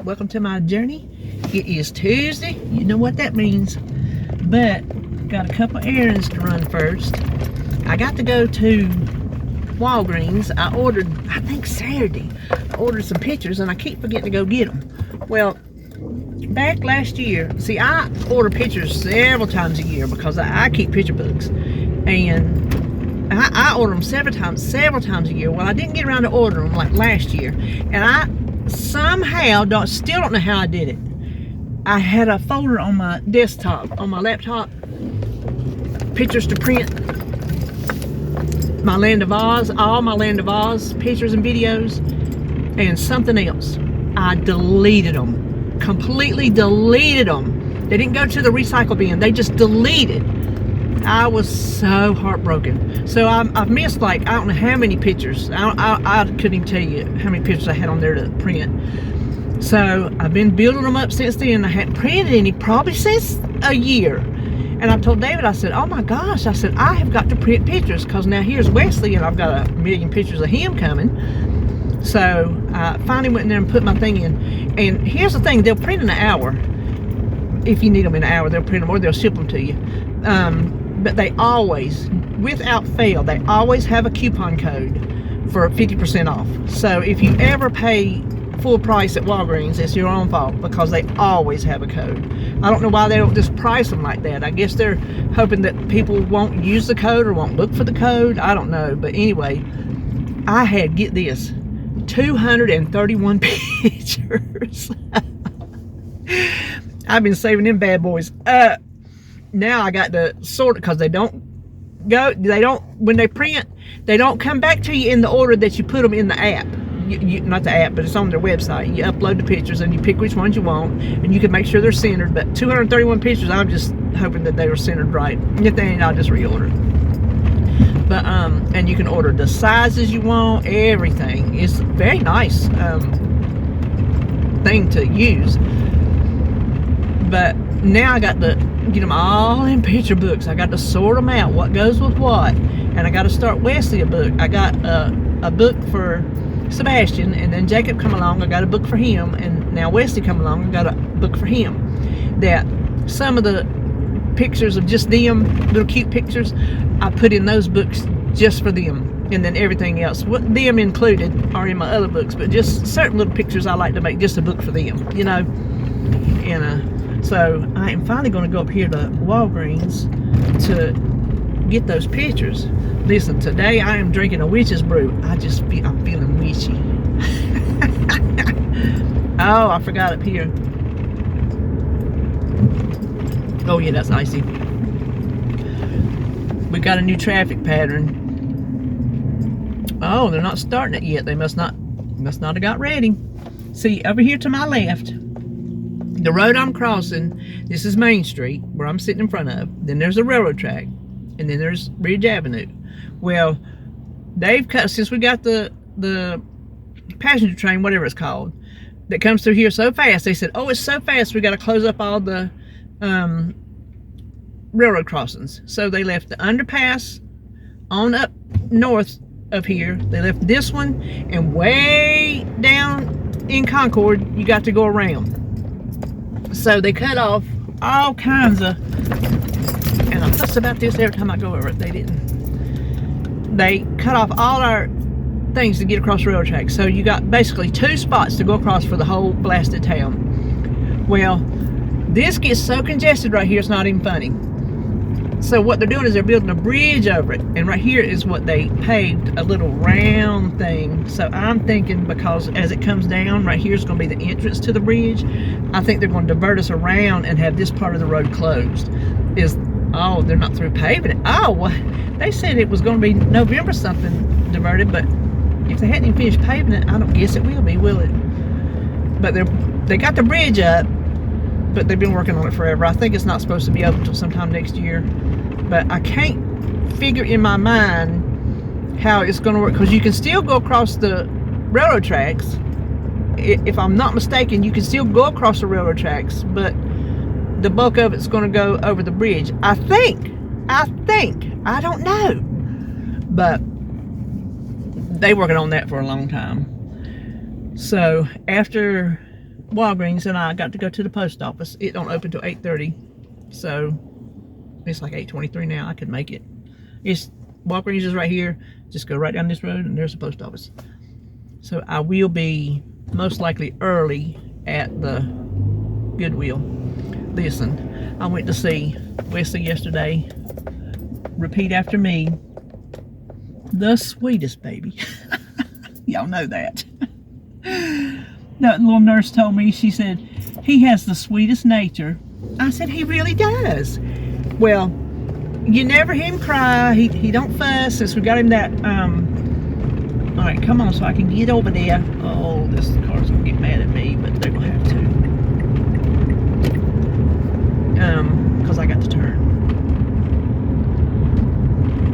welcome to my journey. It is Tuesday, you know what that means. But got a couple errands to run first. I got to go to Walgreens. I ordered, I think Saturday, I ordered some pictures and I keep forgetting to go get them. Well, back last year, see, I order pictures several times a year because I keep picture books, and I order them several times a year. Well, I didn't get around to ordering them like last year, and I somehow still don't know how I did it. I had a folder on my desktop, on my laptop, pictures to print, my Land of Oz, all my Land of Oz pictures and videos, and something else. I deleted them, completely deleted them. They didn't go to the recycle bin, they just deleted. I was so heartbroken. So I've missed, like, I don't know how many pictures. I couldn't even tell you how many pictures I had on there to print. So I've been building them up since then. I hadn't printed any probably since a year. And I told David, I said, oh my gosh, I said, I have got to print pictures, because now here's Wesley and I've got a million pictures of him coming. So I finally went in there and put my thing in. And here's the thing, they'll print in an hour. If you need them in an hour, they'll print them or they'll ship them to you. But they always, without fail, they always have a coupon code for 50% off. So if you ever pay full price at Walgreens, it's your own fault, because they always have a code. I don't know why they don't just price them like that. I guess they're hoping that people won't use the code or won't look for the code. I don't know. But anyway, I had, get this, 231 pictures. I've been saving them bad boys up. Now I got to sort it, because when they print, they don't come back to you in the order that you put them in the app. Not the app, but it's on their website. You upload the pictures and you pick which ones you want, and you can make sure they're centered. But 231 pictures, I'm just hoping that they were centered right. If they ain't, I'll just reorder. But and you can order the sizes you want, everything. It's a very nice thing to use. But now I got to get them all in picture books. I got to sort them out, what goes with what, and I got to start Wesley a book. I got a book for Sebastian, and then Jacob come along, I got a book for him, and now Wesley come along, I got a book for him. That some of the pictures of just them, little cute pictures, I put in those books just for them, and then everything else, what them included, are in my other books, but just certain little pictures I like to make just a book for them, you know. And so I am finally going to go up here to Walgreens to get those pictures. Listen, today I am drinking a witch's brew. I'm feeling witchy. Oh, I forgot up here. Oh yeah, that's icy. We got a new traffic pattern. Oh, they're not starting it yet. They must not have got ready. See, over here to my left, the road I'm crossing, this is Main Street, where I'm sitting in front of. Then there's the railroad track, and then there's Ridge Avenue. Well, they've cut, since we got the passenger train, whatever it's called, that comes through here so fast, they said, oh, it's so fast, we got to close up all the railroad crossings. So they left the underpass on up north of here. They left this one, and way down in Concord, you got to go around. So they cut off all kinds of, and I fuss about this every time I go over it, they cut off all our things to get across the railroad track. So you got basically 2 spots to go across for the whole blasted town. Well, this gets so congested right here, it's not even funny. So what they're doing is they're building a bridge over it, and right here is what they paved, a little round thing. So I'm thinking, because as it comes down, right here is going to be the entrance to the bridge, I think they're going to divert us around and have this part of the road closed. Oh, they're not through paving it. Oh, well, they said it was going to be November something diverted, but if they hadn't even finished paving it, I don't guess it will be, will it? But they got the bridge up, but they've been working on it forever. I think it's not supposed to be open until sometime next year, but I can't figure in my mind how it's going to work, because you can still go across the railroad tracks. If I'm not mistaken, you can still go across the railroad tracks, but the bulk of it's going to go over the bridge. I think, I don't know, but they working on that for a long time. So after Walgreens and I got to go to the post office. It don't open till 8:30, so it's like 8:23 now. I could make it. It's Walgreens is right here. Just go right down this road and there's the post office. So I will be most likely early at the Goodwill. Listen, I went to see Wesley yesterday. Repeat after me. The sweetest baby. Y'all know that. That little nurse told me, she said, he has the sweetest nature. I said, he really does. Well, you never hear him cry. He don't fuss. Since we got him that, all right, come on so I can get over there. Oh, this car's gonna get mad at me, but they're gonna have to. Because I got to turn.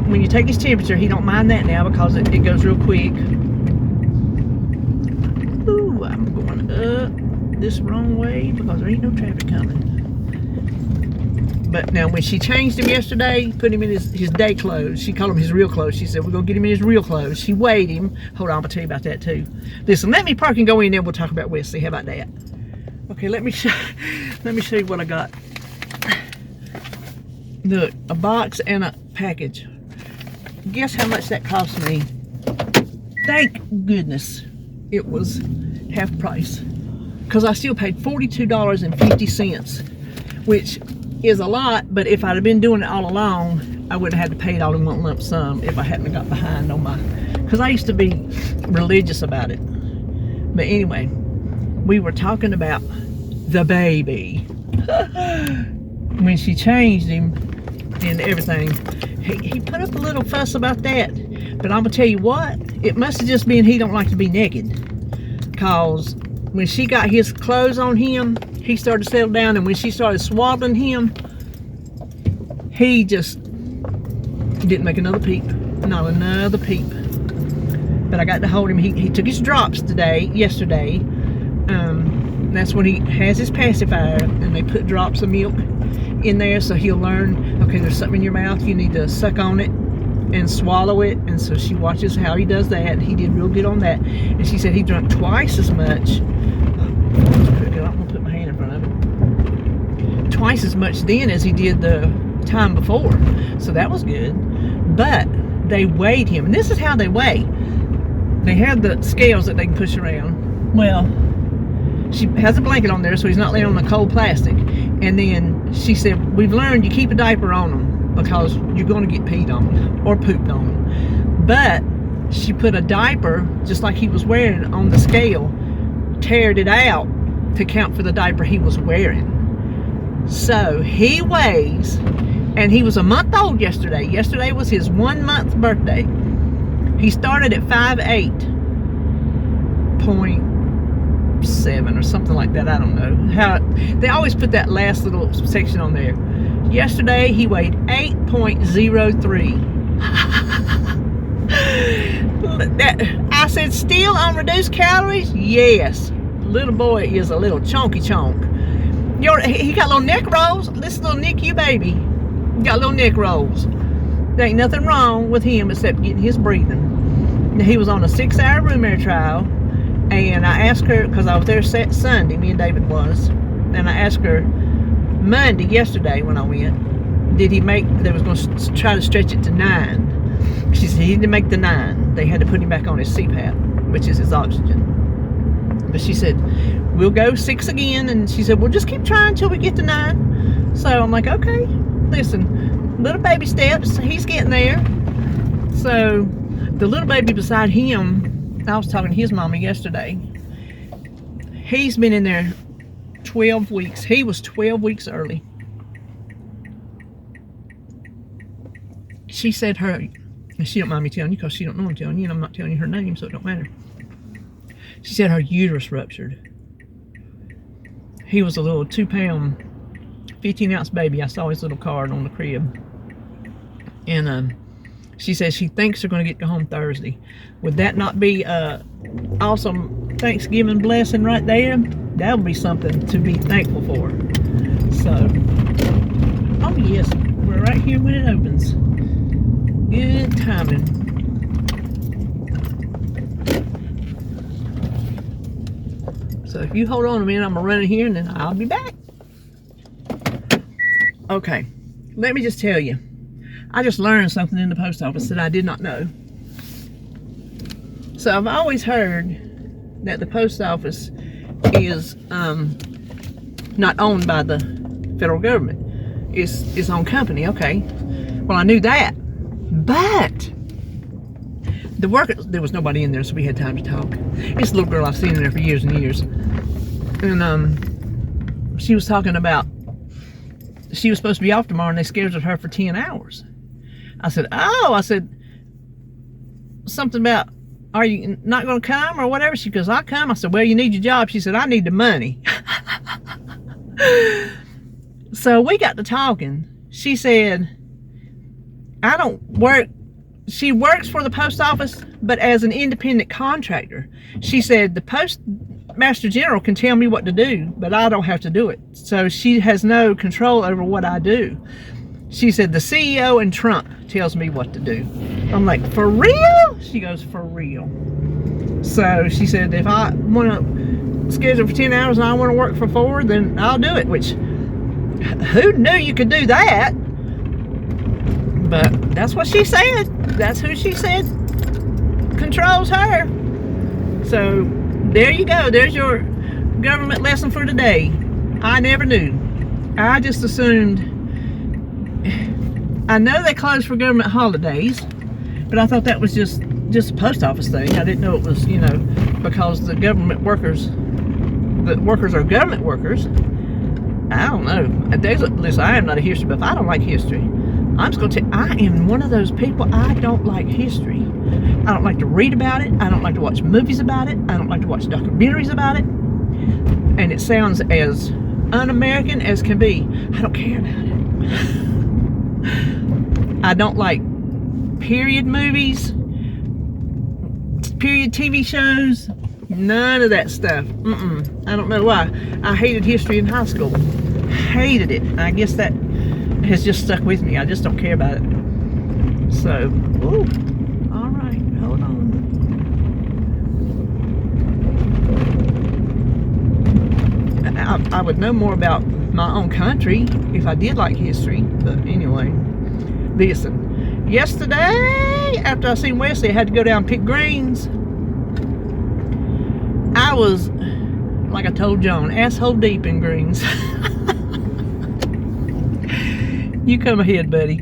When you take his temperature, he don't mind that now because it goes real quick. Ooh, I'm going up this wrong way because there ain't no traffic coming. But now when she changed him yesterday, put him in his day clothes. She called him his real clothes. She said, we're going to get him in his real clothes. She weighed him. Hold on, I'll tell you about that too. Listen, let me park and go in there. We'll talk about Wesley. How about that? Okay, let me show you what I got. Look, a box and a package. Guess how much that cost me? Thank goodness it was half price. Because I still paid $42.50, which is a lot, but if I'd have been doing it all along, I wouldn't have had to pay it all in one lump sum if I hadn't got behind on my, because I used to be religious about it. But anyway, we were talking about the baby. When she changed him and everything, he put up a little fuss about that. But I'm gonna tell you what, it must have just been he don't like to be naked. Cause when she got his clothes on him, he started to settle down, and when she started swaddling him, he just didn't make another peep. Not another peep. But I got to hold him. He took his drops yesterday. That's when he has his pacifier, and they put drops of milk in there so he'll learn, okay, there's something in your mouth, you need to suck on it and swallow it. And so she watches how he does that. He did real good on that. And she said he drank twice as much. I'm gonna put my hand in front of it. Twice as much then as he did the time before. So that was good. But they weighed him, and this is how they weigh. They have the scales that they can push around. Well, she has a blanket on there so he's not laying on the cold plastic. And then she said, we've learned you keep a diaper on him because you're going to get peed on or pooped on. But she put a diaper, just like he was wearing, on the scale, teared it out to count for the diaper he was wearing. So he weighs, and he was a month old yesterday. Yesterday was his 1 month birthday. He started at 5'8.7" or something like that. I don't know how they always put that last little section on there. Yesterday he weighed 8.03. I said, still on reduced calories? Yes. Little boy is a little chonky chonk. He got little neck rolls. This little NICU baby got little neck rolls. There ain't nothing wrong with him except getting his breathing. Now, he was on a 6-hour room air trial, and I asked her, because I was there Sunday, me and David was, and I asked her Monday, yesterday when I went, they was going to try to stretch it to 9. She said he didn't make the 9. They had to put him back on his CPAP, which is his oxygen. But she said, we'll go 6 again. And she said, we'll just keep trying until we get to 9. So I'm like, okay, listen, little baby steps. He's getting there. So the little baby beside him, I was talking to his mama yesterday. He's been in there 12 weeks. He was 12 weeks early. She said and she don't mind me telling you because she don't know I'm telling you, and I'm not telling you her name, so it don't matter. She said her uterus ruptured. He was a little 2-pound, 15-ounce baby. I saw his little card on the crib. And she says she thinks they're going to get to home Thursday. Would that not be awesome Thanksgiving blessing right there? That would be something to be thankful for. So, oh yes, we're right here when it opens. Good timing. So if you hold on a minute, I'm gonna run in here and then I'll be back. Okay, let me just tell you, I just learned something in the post office that I did not know. So I've always heard that the post office is not owned by the federal government. It's own company, okay. Well, I knew that, but the workers, there was nobody in there, so we had time to talk. It's a little girl I've seen in there for years and years. And she was talking about, she was supposed to be off tomorrow and they scheduled her for 10 hours. I said, oh, I said, something about, are you not going to come or whatever? She goes, I'll come. I said, well, you need your job. She said, I need the money. So we got to talking. She said, I don't work. She works for the post office, but as an independent contractor. She said, the postmaster general can tell me what to do, but I don't have to do it. So she has no control over what I do. She said, the CEO and Trump tells me what to do. I'm like, for real? She goes, for real. So she said, if I want to schedule for 10 hours and I want to work for 4, then I'll do it, which, who knew you could do that? But that's what she said. That's who she said controls her. So there you go. There's your government lesson for today. I never knew. I just assumed. I know they closed for government holidays, but I thought that was just a post office thing. I didn't know it was, you know, because the government workers, the workers are government workers. I don't know. Listen, I am not a history buff. I don't like history. I'm just going to tell you, I am one of those people, I don't like history. I don't like to read about it. I don't like to watch movies about it. I don't like to watch documentaries about it. And it sounds as un-American as can be. I don't care about it. I don't like period movies, period TV shows, none of that stuff. I don't know why. I hated history in high school. Hated it. I guess that has just stuck with me. I just don't care about it. So, ooh, all right, hold on. I would know more about my own country if I did like history, but anyway, listen. Yesterday, after I seen Wesley, I had to go down and pick greens. I was, like I told Joan, asshole deep in greens. You come ahead, buddy.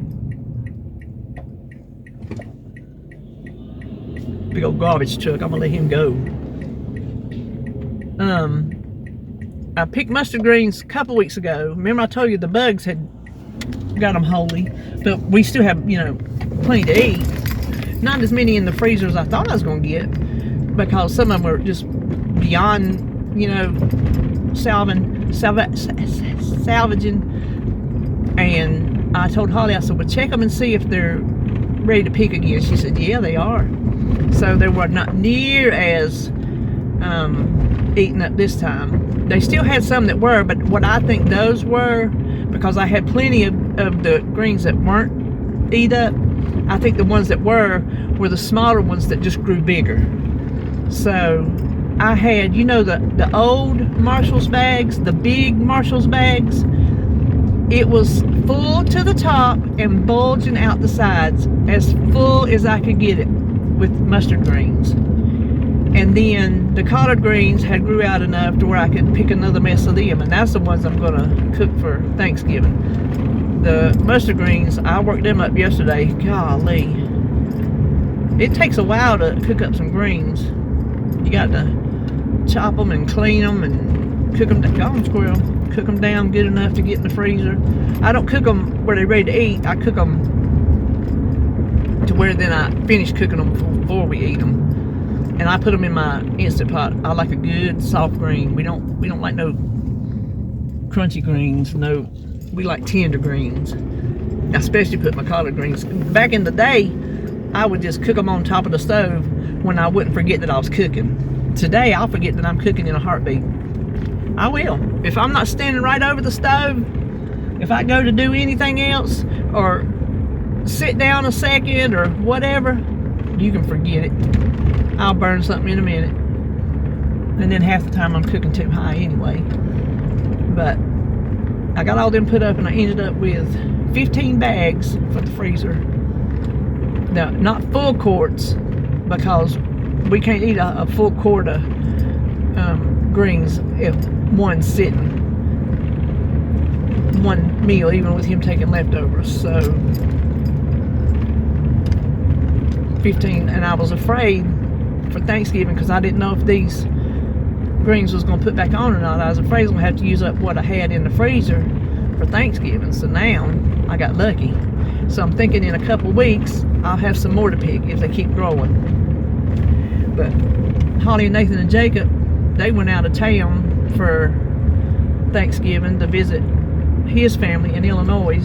Big old garbage truck. I'm gonna let him go. I picked mustard greens a couple weeks ago. Remember I told you the bugs had got them wholly, but we still have, you know, plenty to eat. Not as many in the freezer as I thought I was gonna get, because some of them were just beyond, you know, salvaging. And I told Holly, I said, well, check them and see if they're ready to pick again. She said, yeah, they are. So they were not near as eaten up this time. They still had some that were, but what I think those were, because I had plenty of the greens that weren't eat up, I think the ones that were the smaller ones that just grew bigger. So I had, you know, the old Marshall's bags, the big Marshall's bags. It was full to the top and bulging out the sides, as full as I could get it with mustard greens. And then the collard greens had grew out enough to where I could pick another mess of them, and that's the ones I'm gonna cook for Thanksgiving. The mustard greens, I worked them up yesterday. Golly, it takes a while to cook up some greens. You got to chop them and clean them and cook them down. Go on, squirrel. Cook them down good enough to get in the freezer. I don't cook them where they're ready to eat. I cook them to where then I finish cooking them before we eat them. And I put them in my Instant Pot. I like a good soft green. We don't like no crunchy greens. No, we like tender greens. I especially put my collard greens. Back in the day, I would just cook them on top of the stove when I wouldn't forget that I was cooking. Today, I'll forget that I'm cooking in a heartbeat. I will. If I'm not standing right over the stove, if I go to do anything else or sit down a second or whatever, you can forget it. I'll burn something in a minute. And then half the time I'm cooking too high anyway. But I got all them put up and I ended up with 15 bags for the freezer. Now, not full quarts, because we can't eat a full quart of greens if one's sitting. One meal, even with him taking leftovers. So 15, and I was afraid for Thanksgiving because I didn't know if these greens was going to put back on or not. I was afraid I was going to have to use up what I had in the freezer for Thanksgiving. So now I got lucky. So I'm thinking in a couple weeks I'll have some more to pick if they keep growing. But Holly and Nathan and Jacob, they went out of town for Thanksgiving to visit his family in Illinois.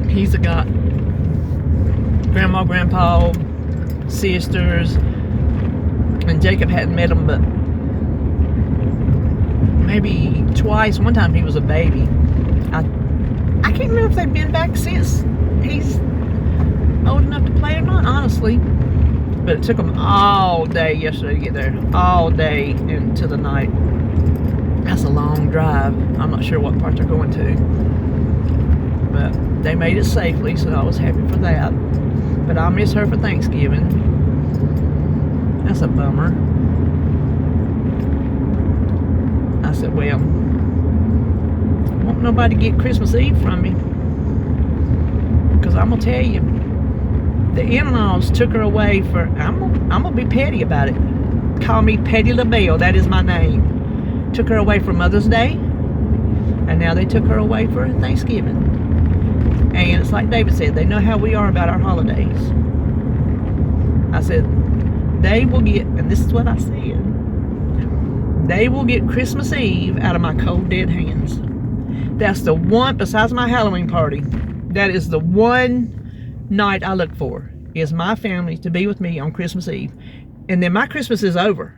He's got grandma, grandpa, sisters, and Jacob hadn't met them but maybe twice. One time he was a baby. I can't remember if they've been back since he's old enough to play or not, honestly. But it took them all day yesterday to get there. All day into the night. That's a long drive. I'm not sure what part they're going to. But they made it safely, so I was happy for that. But I'll miss her for Thanksgiving. That's a bummer. I said, well, won't nobody get Christmas Eve from me. Because I'm going to tell you, the in-laws took her away for, I'm going to be petty about it. Call me Petty LaBelle, that is my name. Took her away for Mother's Day, and now they took her away for Thanksgiving. And it's like David said, they know how we are about our holidays. I said, they will get, and this is what I said, they will get Christmas Eve out of my cold dead hands. That's the one, besides my Halloween party, that is the one night I look for, is my family to be with me on Christmas Eve. And then my Christmas is over.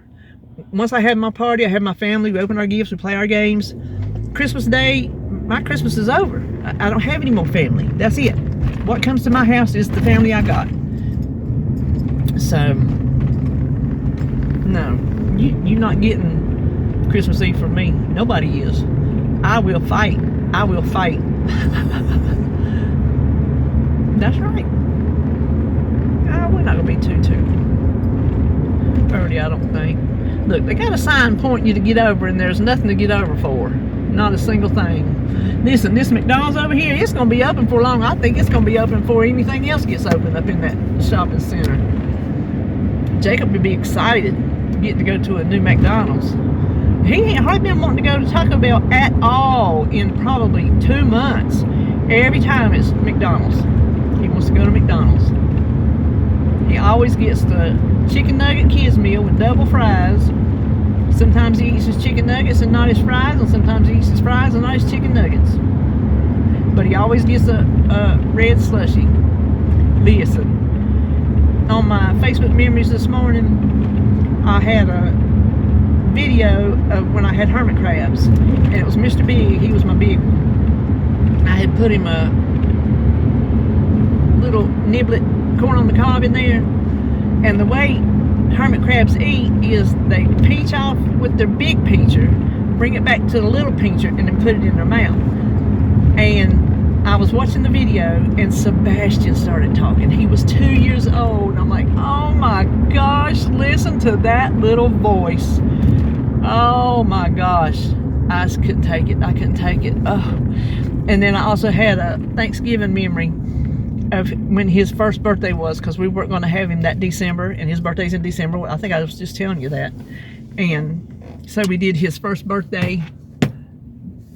Once I have my party, I have my family, we open our gifts, we play our games. Christmas Day, my Christmas is over. I don't have any more family. That's it. What comes to my house is the family I got. So, no, you're not getting Christmas Eve from me. Nobody is. I will fight. I will fight. That's right. We're not going to be too early, I don't think. Look, they got a sign pointing you to get over, and there's nothing to get over for. Not a single thing. Listen, this McDonald's over here, it's going to be open for long. I think it's going to be open before anything else gets open up in that shopping center. Jacob would be excited getting to go to a new McDonald's. He ain't hardly been wanting to go to Taco Bell at all in probably 2 months. Every time it's McDonald's. He wants to go to McDonald's. He always gets the chicken nugget kids meal with double fries. Sometimes he eats his chicken nuggets and not his fries, and sometimes he eats his fries and not his chicken nuggets. But he always gets a red slushie. Listen, on my Facebook memories this morning, I had a video of when I had hermit crabs, and it was Mr. Big. He was my big one. I had put him a little niblet corn on the cob in there, and the way hermit crabs eat is they pinch off with their big pincher, bring it back to the little pincher, and then put it in their mouth. And I was watching the video, and Sebastian started talking. He was 2 years old. I'm like, oh my gosh, listen to that little voice. Oh my gosh, I just couldn't take it. I couldn't take it. Oh. And then I also had a Thanksgiving memory of when his first birthday was, because we weren't going to have him that December, and his birthday's in December. I think I was just telling you that. And so we did his first birthday.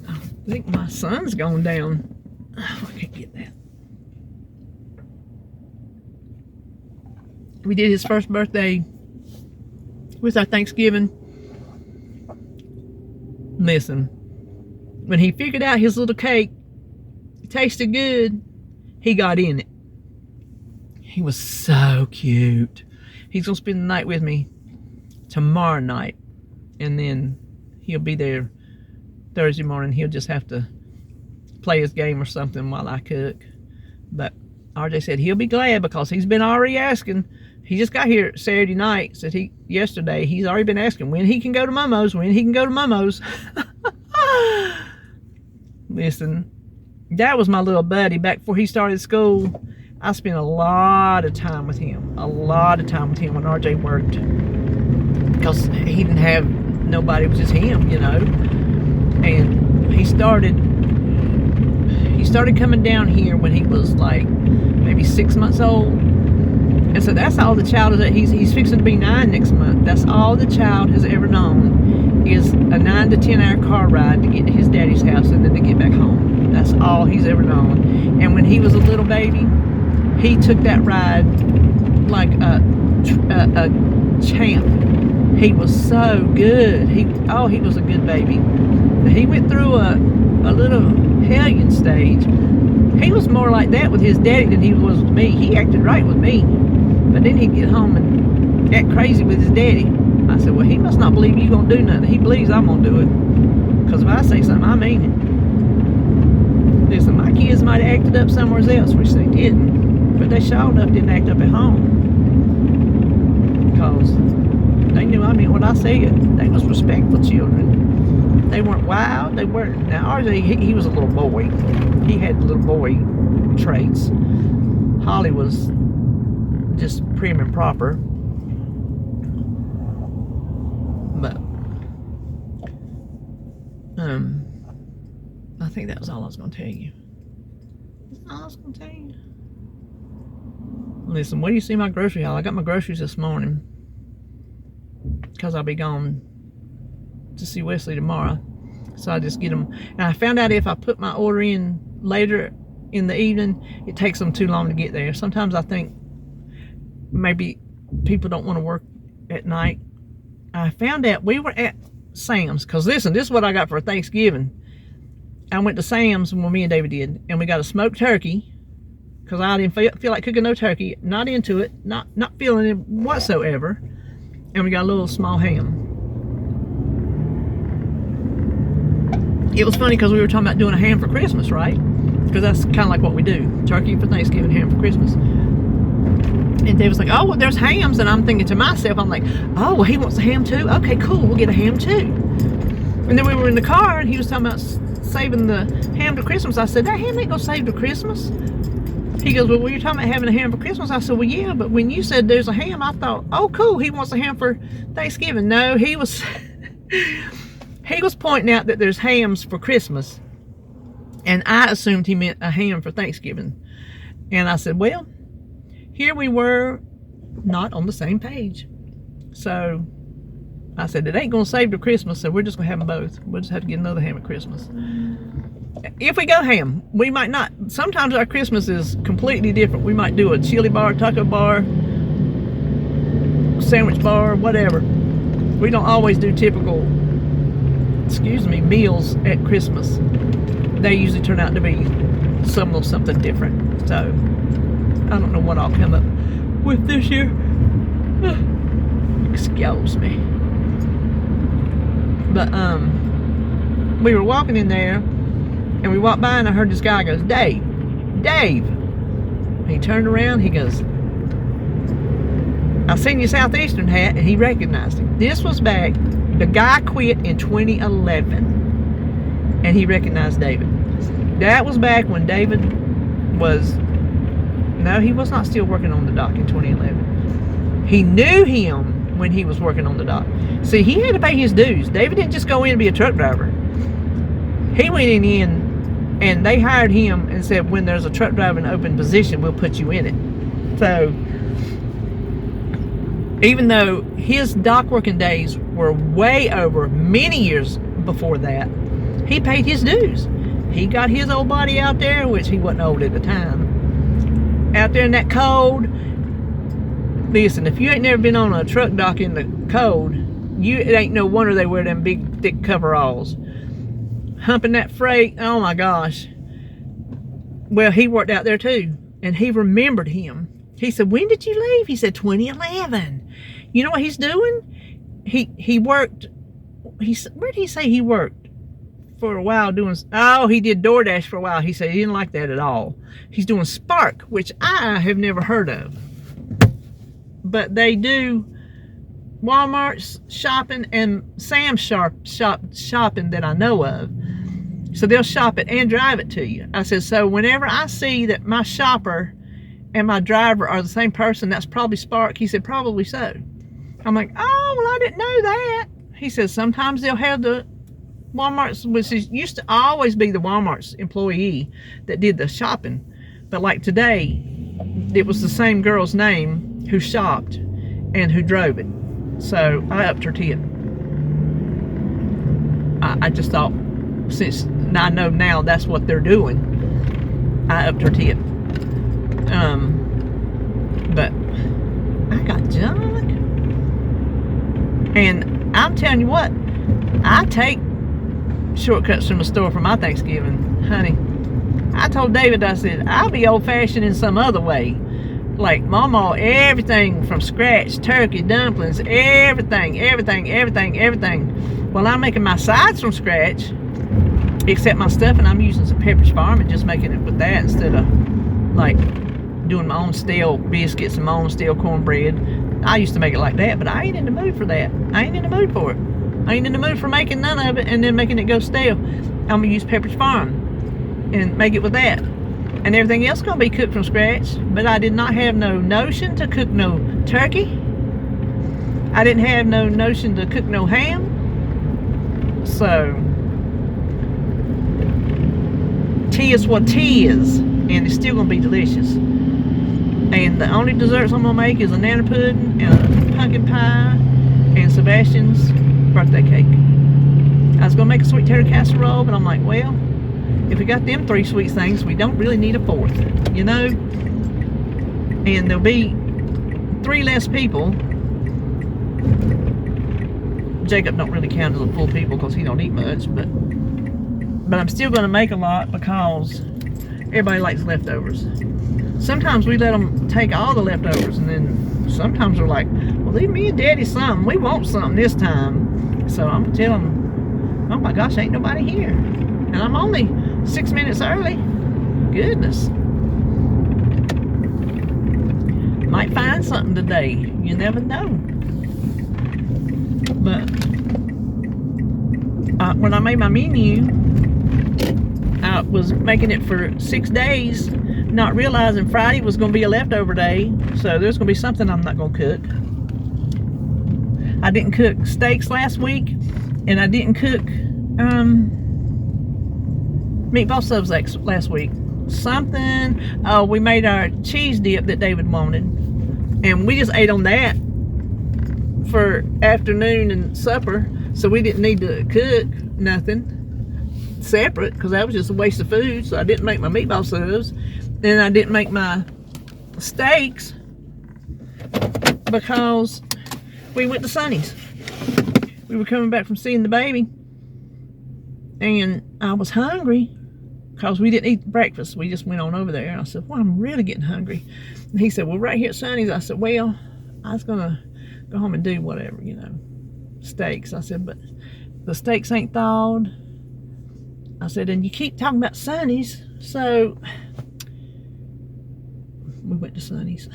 I think my sun's going down. Oh, I can't get that. We did his first birthday with our Thanksgiving. Listen, when he figured out his little cake tasted good, he got in it. He was so cute. He's gonna spend the night with me tomorrow night, and then he'll be there Thursday morning. He'll just have to play his game or something while I cook. But RJ said he'll be glad, because he's been already asking. He just got here Saturday night. Said yesterday he's already been asking when he can go to Momo's. When he can go to Momo's. Listen, that was my little buddy back before he started school. I spent a lot of time with him. A lot of time with him when RJ worked. Because he didn't have nobody. It was just him, you know. And he started coming down here when he was like maybe 6 months old. And so that's all the child is. He's fixing to be 9 next month. That's all the child has ever known is a 9 to 10 hour car ride to get to his daddy's house and then to get back home. That's all he's ever known. And when he was a little baby, he took that ride like a champ. He was so good. He was a good baby. He went through a little hellion stage. He was more like that with his daddy than he was with me. He acted right with me. But then he'd get home and act crazy with his daddy. I said, well, he must not believe you gonna do nothing. He believes I'm gonna do it. Because if I say something, I mean it. Listen, my kids might have acted up somewhere else, which they didn't. But they sure enough didn't act up at home. Because they knew I meant what I said. They was respectful children. They weren't wild. They weren't. Now, RJ, he was a little boy. He had little boy traits. Holly was just prim and proper. But I think that was all I was going to tell you. That's all I was going to tell you. Listen, where do you see my grocery haul? I got my groceries this morning because I'll be gone to see Wesley tomorrow. So I just get them. And I found out if I put my order in later in the evening, it takes them too long to get there. Sometimes I think maybe people don't want to work at night. I found out we were at Sam's, because listen, this is what I got for Thanksgiving. I went to Sam's when me and David did, and we got a smoked turkey, because I didn't feel like cooking no turkey. Not into it, not feeling it whatsoever. And we got a little small ham. It was funny because we were talking about doing a ham for Christmas, right? Because that's kind of like what we do. Turkey for Thanksgiving, ham for Christmas. And Dave was like, oh, well, there's hams. And I'm thinking to myself, I'm like, oh, well, he wants a ham too? Okay, cool, we'll get a ham too. And then we were in the car, and he was talking about saving the ham to Christmas. I said, that ham ain't gonna save to Christmas. He goes, well, you're talking about having a ham for Christmas. I said, well, yeah, but when you said there's a ham, I thought, oh, cool, he wants a ham for Thanksgiving. No, he was he was pointing out that there's hams for Christmas. And I assumed he meant a ham for Thanksgiving. And I said, well, here we were not on the same page. So I said, it ain't gonna save to Christmas, so we're just gonna have them both. We'll just have to get another ham at Christmas. If we go ham, we might not. Sometimes our Christmas is completely different. We might do a chili bar, taco bar, sandwich bar, whatever. We don't always do typical, meals at Christmas. They usually turn out to be something different. So I don't know what I'll come up with this year. Excuse me. But we were walking in there, and we walked by, and I heard this guy goes, Dave. And he turned around, he goes, I seen your Southeastern hat, and he recognized him. This was back, the guy quit in 2011, and he recognized David. That was back when David was, no, he was not still working on the dock in 2011. He knew him when he was working on the dock. See, he had to pay his dues. David didn't just go in and be a truck driver. He went in and they hired him and said, when there's a truck driver in an open position, we'll put you in it. So even though his dock working days were way over many years before that, he paid his dues. He got his old body out there, which he wasn't old at the time, out there in that cold. Listen, if you ain't never been on a truck dock in the cold, it ain't no wonder they wear them big thick coveralls. Humping that freight, oh my gosh. Well, he worked out there too, and he remembered him. He said, when did you leave? He said, 2011. You know what he's doing? He worked, where did he say he worked? For a while doing, oh, he did DoorDash for a while. He said he didn't like that at all. He's doing Spark, which I have never heard of. but they do Walmart's shopping and Sam's shopping that I know of. So they'll shop it and drive it to you. I said, so whenever I see that my shopper and my driver are the same person, that's probably Spark. He said, probably so. I'm like, oh, well, I didn't know that. He says, sometimes they'll have the Walmart's, which used to always be the Walmart's employee that did the shopping. But like today, it was the same girl's name who shopped and who drove it. So I upped her tip. I just thought, since I know now that's what they're doing, I upped her tip. But I got junk. And I'm telling you what, I take shortcuts from the store for my Thanksgiving, honey. I told David, I said, I'll be old-fashioned in some other way. Like Mama, everything from scratch, turkey, dumplings, everything. Well, I'm making my sides from scratch, except my stuffing, I'm using some Pepperidge Farm and just making it with that instead of like doing my own stale biscuits and my own stale cornbread. I used to make it like that, but I ain't in the mood for that. I ain't in the mood for it. I ain't in the mood for making none of it and then making it go stale. I'm gonna use Pepperidge Farm and make it with that. And everything else gonna be cooked from scratch. But I did not have no notion to cook no turkey. I didn't have no notion to cook no ham. So tea is what tea is, and it's still gonna be delicious. And the only desserts I'm gonna make is a nanner pudding and a pumpkin pie and Sebastian's birthday cake. I was gonna make a sweet tater casserole, but I'm like, well, if we got them 3 sweet things, we don't really need a 4th, you know? And there'll be 3 less people. Jacob don't really count as a full people because he don't eat much, but I'm still gonna make a lot because everybody likes leftovers. Sometimes we let them take all the leftovers, and then sometimes they're like, well, leave me and Daddy something. We want something this time. So I'm gonna tell them, oh my gosh, ain't nobody here. And I'm only 6 minutes early. Goodness. Might find something today. You never know. But when I made my menu, I was making it for 6 days, not realizing Friday was going to be a leftover day. So there's going to be something I'm not going to cook. I didn't cook steaks last week, and I didn't cook meatball subs last week. We made our cheese dip that David wanted, and we just ate on that for afternoon and supper, so we didn't need to cook nothing separate because that was just a waste of food. So I didn't make my meatball subs, and I didn't make my steaks because we went to Sonny's. We were coming back from seeing the baby, and I was hungry because we didn't eat breakfast. We just went on over there. I said, well, I'm really getting hungry. And he said, well, right here at Sonny's. I said, well, I was gonna go home and do whatever, you know, steaks. I said, but the steaks ain't thawed. I said, and you keep talking about Sonny's. So we went to Sonny's.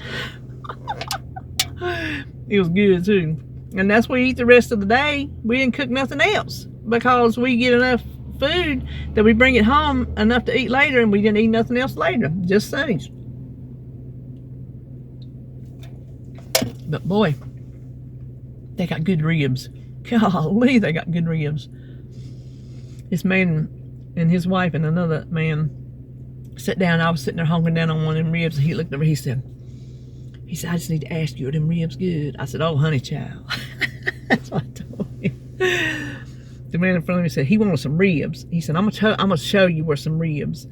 It was good too. And that's where we eat the rest of the day. We didn't cook nothing else because we get enough food that we bring it home enough to eat later, and we didn't eat nothing else later. Just Sonny's. But boy, they got good ribs. Golly, they got good ribs. This man and his wife and another man sat down. I was sitting there hungering down on one of them ribs, and he looked over. He said, I just need to ask you, are them ribs good? I said, oh, honey child. That's what I told him. The man in front of me said he wanted some ribs. He said, I'm gonna show you where some ribs.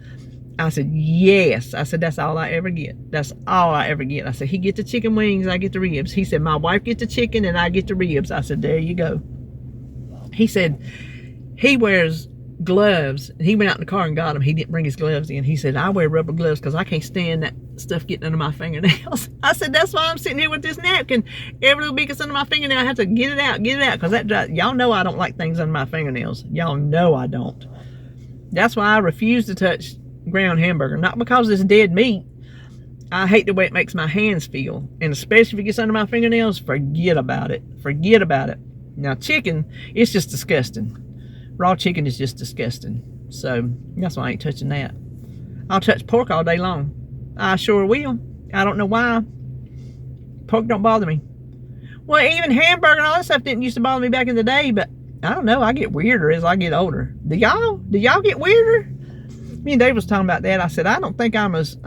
I said, yes. I said, that's all I ever get. That's all I ever get. I said, he get the chicken wings, I get the ribs. He said, my wife get the chicken and I get the ribs. I said, there you go. He said he wears gloves. He went out in the car and got them. He didn't bring his gloves in. He said, I wear rubber gloves because I can't stand that stuff getting under my fingernails. I said, that's why I'm sitting here with this napkin. Every little bit gets under my fingernail. I have to get it out, because y'all know I don't like things under my fingernails. Y'all know I don't. That's why I refuse to touch ground hamburger. Not because it's dead meat. I hate the way it makes my hands feel. And especially if it gets under my fingernails, forget about it. Forget about it. Now, chicken, it's just disgusting. Raw chicken is just disgusting. So, that's why I ain't touching that. I'll touch pork all day long. I sure will. I don't know why. Pork don't bother me. Well, even hamburger and all that stuff didn't used to bother me back in the day, but I don't know. I get weirder as I get older. Do y'all? Do y'all get weirder? Me and Dave was talking about that. I said, I don't think I'm as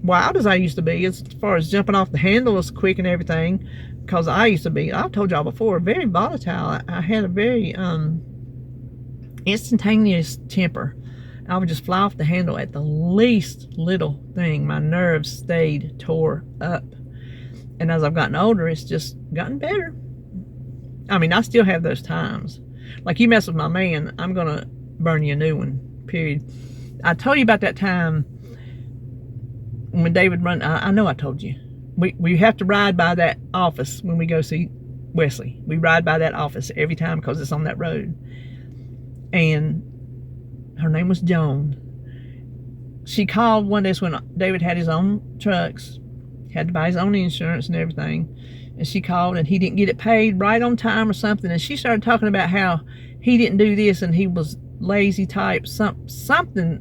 wild as I used to be as far as jumping off the handle as quick and everything, because I used to be, I've told y'all before, very volatile. I had a very instantaneous temper. I would just fly off the handle at the least little thing. My nerves stayed tore up. And as I've gotten older, it's just gotten better. I mean, I still have those times. Like, you mess with my man, I'm going to burn you a new one, period. I told you about that time when David run. I know I told you. We have to ride by that office when we go see Wesley. We ride by that office every time because it's on that road. And her name was Joan. She called one day when David had his own trucks, had to buy his own insurance and everything. And she called and he didn't get it paid right on time or something. And she started talking about how he didn't do this and he was lazy type, something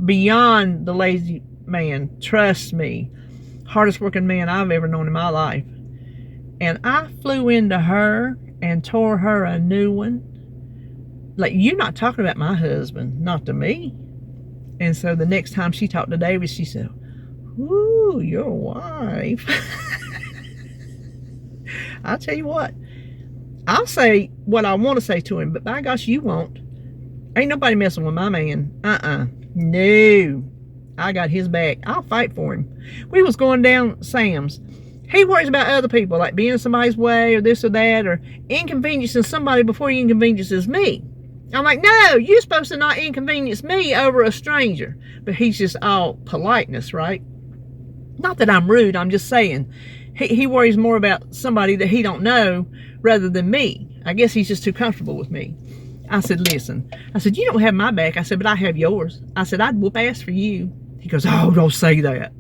beyond the lazy man. Trust me, hardest working man I've ever known in my life. And I flew into her and tore her a new one. Like, you're not talking about my husband, not to me. And so the next time she talked to David, she said, "Ooh, your wife." I'll tell you what, I'll say what I want to say to him, but by gosh, you won't. Ain't nobody messing with my man. No. I got his back. I'll fight for him. We was going down Sam's. He worries about other people, like being in somebody's way or this or that, or inconveniencing somebody before he inconveniences me. I'm like, no, you're supposed to not inconvenience me over a stranger. But he's just all politeness, right? Not that I'm rude, I'm just saying. He worries more about somebody that he don't know rather than me. I guess he's just too comfortable with me. I said, listen. I said, you don't have my back. I said, but I have yours. I said, I'd whoop ass for you. He goes, oh, don't say that.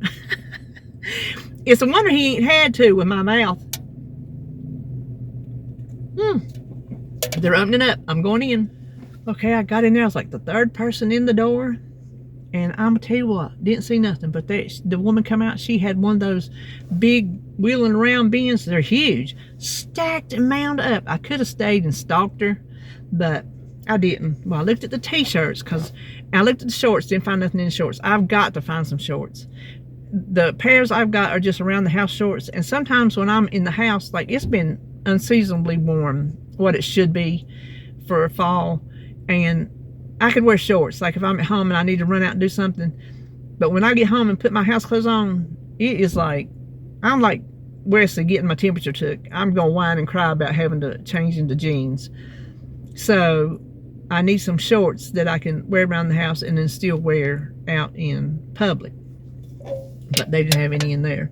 It's a wonder he ain't had to with my mouth. They're opening up. I'm going in. Okay, I got in there. I was like the third person in the door. And I'm going to tell you what, didn't see nothing. But the woman come out, she had one of those big wheeling around bins. They're huge. Stacked and mound up. I could have stayed and stalked her, but I didn't. Well, I looked at the t-shirts because I looked at the shorts, didn't find nothing in the shorts. I've got to find some shorts. The pairs I've got are just around the house shorts. And sometimes when I'm in the house, like it's been unseasonably warm, what it should be for fall. And I could wear shorts, like if I'm at home and I need to run out and do something. But when I get home and put my house clothes on, it is like, I'm like Wesley getting my temperature took. I'm going to whine and cry about having to change into jeans. So I need some shorts that I can wear around the house and then still wear out in public. But they didn't have any in there.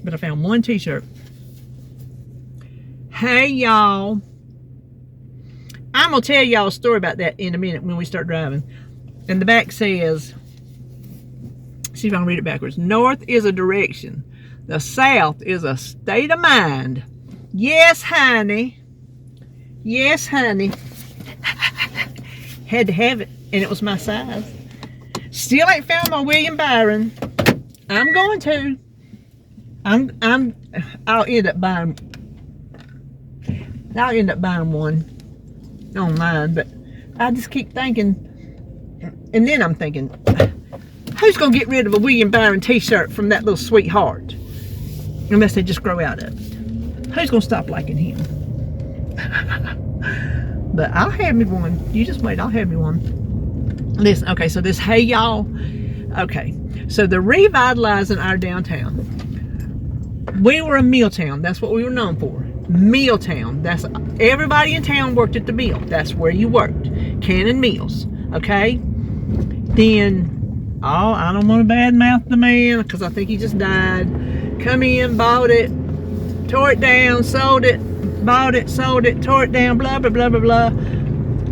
But I found one t-shirt. Hey, y'all. I'm going to tell y'all a story about that in a minute when we start driving. And the back says, see if I can read it backwards. North is a direction. The south is a state of mind. Yes, honey. Yes, honey. Had to have it. And it was my size. Still ain't found my William Byron. I'm going to. I'll end up buying one online, but I just keep thinking, and then I'm thinking, who's gonna get rid of a William Byron t-shirt from that little sweetheart unless they just grow out of it? Who's gonna stop liking him? But I'll have me one. You just wait, I'll have me one. Listen, okay, so this, hey y'all, okay, so they're revitalizing our downtown. We were a meal town. That's what we were known for. Meal town. That's everybody in town worked at the mill. That's where you worked. Cannon Mills. Okay? Then, oh, I don't want to badmouth the man because I think he just died. Come in, bought it, tore it down, sold it, bought it, sold it, tore it down, blah, blah, blah, blah, blah.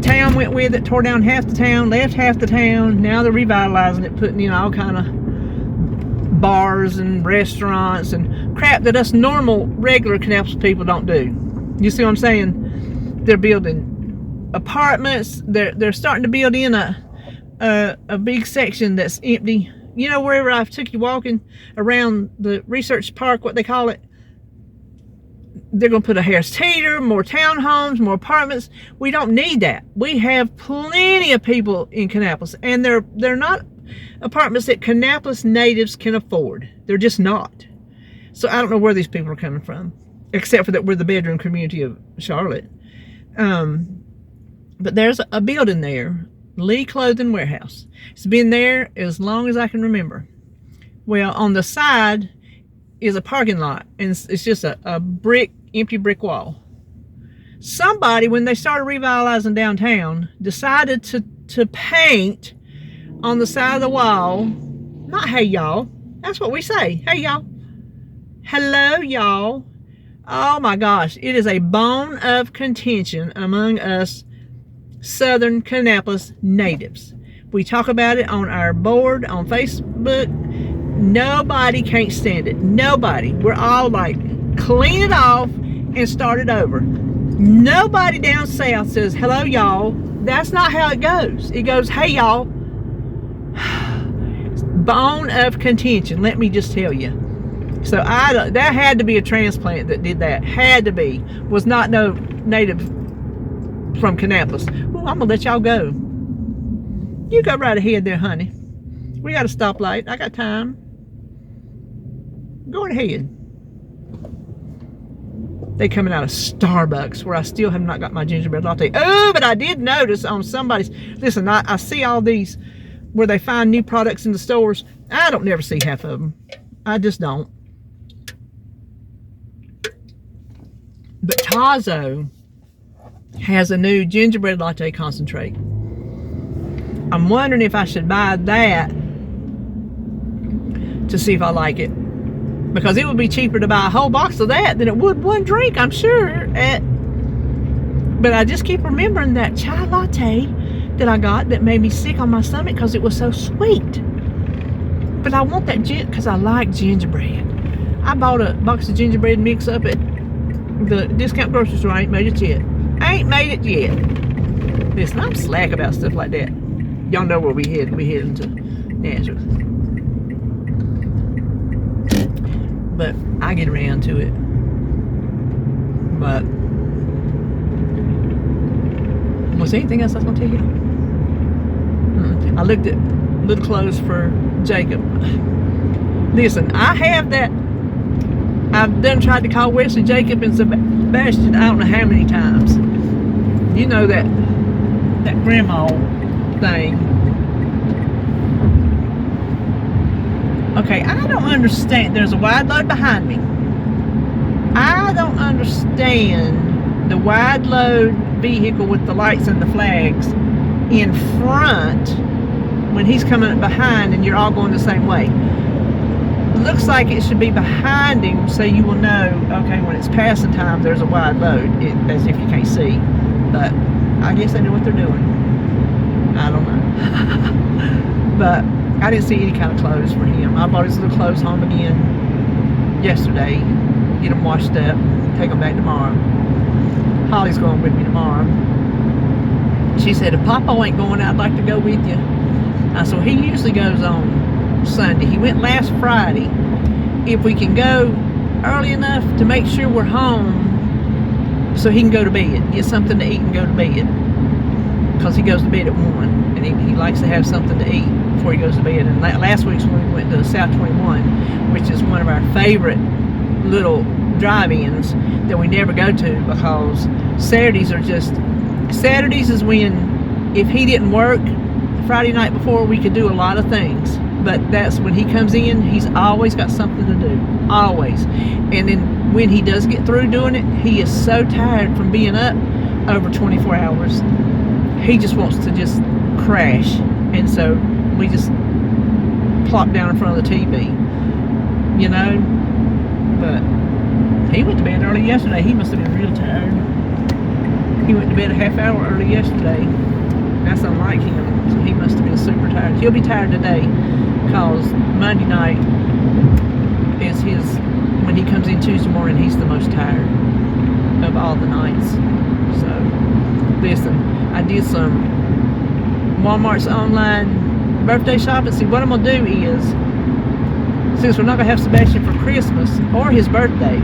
town went with it, tore down half the town, left half the town. Now they're revitalizing it, putting in all kind of bars and restaurants and crap that us normal, regular Kannapolis people don't do. You see what I'm saying? They're building apartments. They're starting to build in a big section that's empty. You know, wherever I took you walking around the research park, what they call it, they're going to put a Harris Teeter, more townhomes, more apartments. We don't need that. We have plenty of people in Kannapolis, and they're not apartments that Kannapolis natives can afford. They're just not. So I don't know where these people are coming from, except for that we're the bedroom community of Charlotte. But there's a building there, Lee Clothing Warehouse. It's been there as long as I can remember. Well, on the side is a parking lot, and it's just a empty brick wall. Somebody, when they started revitalizing downtown, decided to paint on the side of the wall. Not hey y'all, that's what we say, hey y'all, hello y'all. Oh my gosh, it is a bone of contention among us Southern Kannapolis natives. We talk about it on our board on Facebook. Nobody can't stand it. Nobody. We're all like, clean it off and start it over. Nobody down south says, hello y'all. That's not how it goes. It goes, hey y'all. Bone of contention, let me just tell you. So that had to be a transplant that did that. Had to be. Was not no native from Kannapolis. Ooh, I'm gonna let y'all go. You go right ahead there, honey. We got a stoplight. I got time. Go ahead. They coming out of Starbucks, where I still have not got my gingerbread latte. Oh, but I did notice on somebody's. Listen, I see all these where they find new products in the stores. I don't never see half of them. I just don't. But Tazo has a new gingerbread latte concentrate. I'm wondering if I should buy that to see if I like it, because it would be cheaper to buy a whole box of that than it would one drink, I'm sure. But I just keep remembering that chai latte that I got that made me sick on my stomach because it was so sweet. But I want that because I like gingerbread. I bought a box of gingerbread mix up at the discount grocery store. I ain't made it yet. Listen, I'm slack about stuff like that. Y'all know where we headed. We headed to Nazareth. But I get around to it. But was there anything else I was going to tell you? I looked at little clothes for Jacob. Listen, I have that. I've done tried to call Wesley, Jacob, and Sebastian I don't know how many times. You know that grandma thing. Okay, I don't understand. There's a wide load behind me. I don't understand the wide load vehicle with the lights and the flags in front when he's coming up behind and you're all going the same way. Looks like it should be behind him so you will know, okay, when it's passing time there's a wide load, as if you can't see. But I guess they know what they're doing. I don't know. But I didn't see any kind of clothes for him. I bought his little clothes home again yesterday. Get them washed up, take them back tomorrow. Holly's going with me tomorrow. She said, if Papa ain't going, I'd like to go with you. I said, well, he usually goes on Sunday. He went last Friday. If we can go early enough to make sure we're home so he can go to bed, get something to eat and go to bed, because he goes to bed at 1 and he likes to have something to eat before he goes to bed. And last week's when we went to South 21, which is one of our favorite little drive-ins that we never go to, because Saturdays is when, if he didn't work Friday night before, we could do a lot of things. But that's when he comes in, he's always got something to do. Always. And then when he does get through doing it, he is so tired from being up over 24 hours. He just wants to just crash. And so we just plop down in front of the TV. You know? But he went to bed early yesterday. He must have been real tired. He went to bed a half hour early yesterday. That's unlike him. So he must have been super tired. He'll be tired today because Monday night is his, when he comes in Tuesday morning, he's the most tired of all the nights. So, listen, I did some Walmart's online birthday shopping. See, what I'm going to do is, since we're not going to have Sebastian for Christmas or his birthday,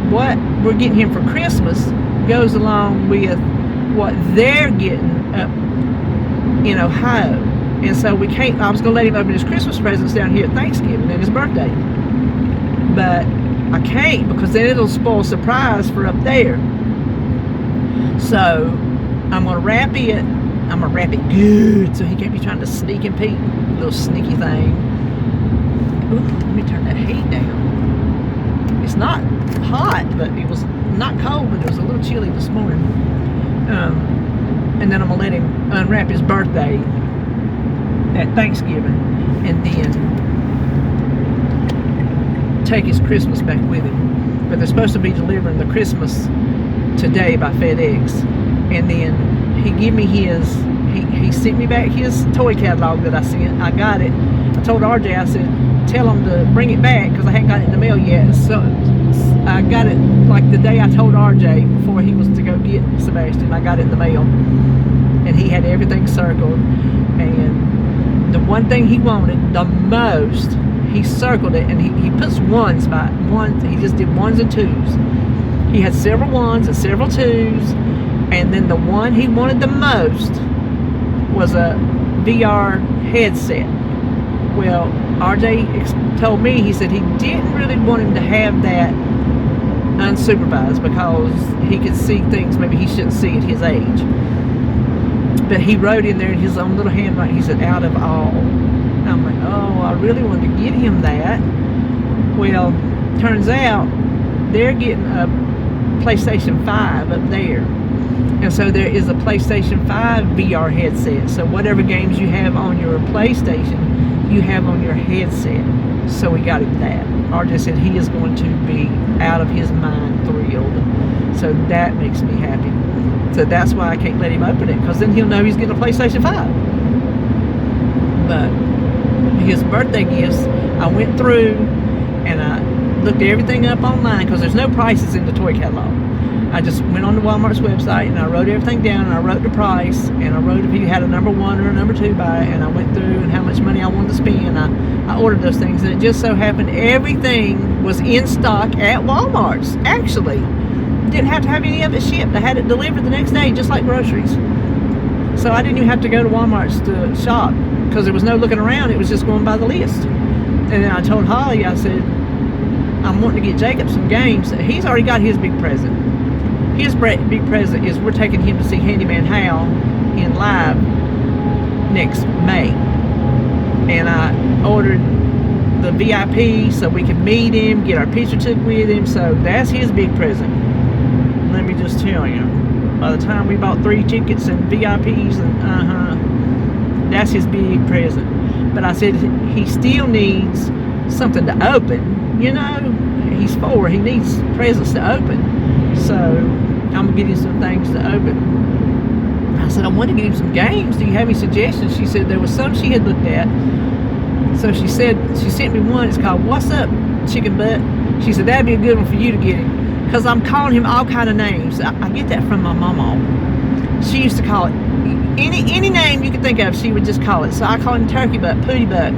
what we're getting him for Christmas goes along with what they're getting up in Ohio. And so we can't, I was going to let him open his Christmas presents down here at Thanksgiving and his birthday. But I can't, because then it'll spoil surprise for up there. So I'm going to wrap it. I'm going to wrap it good so he can't be trying to sneak and peek. Little sneaky thing. Ooh, let me turn that heat down. It's not hot, but it was not cold, but it was a little chilly this morning. And then I'm going to let him unwrap his birthday at Thanksgiving and then take his Christmas back with him. But they're supposed to be delivering the Christmas today by FedEx. And then he gave me his, he sent me back his toy catalog that I sent. I got it. I told RJ, I said, tell him to bring it back because I hadn't got it in the mail yet. So I got it like the day I told RJ before he was to go get Sebastian. I got it in the mail. And he had everything circled. And the one thing he wanted the most, he circled it, and he puts ones by one. He just did ones and twos. He had several ones and several twos, and then the one he wanted the most was a VR headset. Well, RJ told me, he said he didn't really want him to have that unsupervised because he could see things maybe he shouldn't see at his age. But he wrote in there in his own little handwriting, he said, out of all. And I'm like, oh, I really wanted to get him that. Well, turns out they're getting a PlayStation 5 up there. And so there is a PlayStation 5 VR headset. So whatever games you have on your PlayStation, you have on your headset. So we got him that. RJ said he is going to be out of his mind thrilled. So that makes me happy. So that's why I can't let him open it, because then he'll know he's getting a PlayStation 5. But his birthday gifts, I went through and I looked everything up online because there's no prices in the toy catalog. I just went on to Walmart's website and I wrote everything down and I wrote the price and I wrote if he had a number 1 or a number 2 by it, and I went through and how much money I wanted to spend. I ordered those things, and it just so happened everything was in stock at Walmart's. Actually, didn't have to have any of it shipped. I had it delivered the next day, just like groceries. So I didn't even have to go to Walmart's to shop because there was no looking around. It was just going by the list. And then I told Holly, I said, I'm wanting to get Jacob some games. He's already got his big present. His big present is we're taking him to see Handyman Hal in live next May. And I ordered the VIP so we can meet him, get our picture took with him. So that's his big present. Let me just tell you, by the time we bought 3 tickets and VIPs and that's his big present. But I said he still needs something to open. You know, he's 4. He needs presents to open. So I'm gonna get him some things to open. I said I want to get him some games. Do you have any suggestions? She said there was some she had looked at. So she said she sent me one. It's called What's Up, Chicken Butt. She said that'd be a good one for you to get him. Because I'm calling him all kind of names. I get that from my mama. She used to call it any name you could think of. She would just call it. So I call him Turkey Butt, Pooty Butt.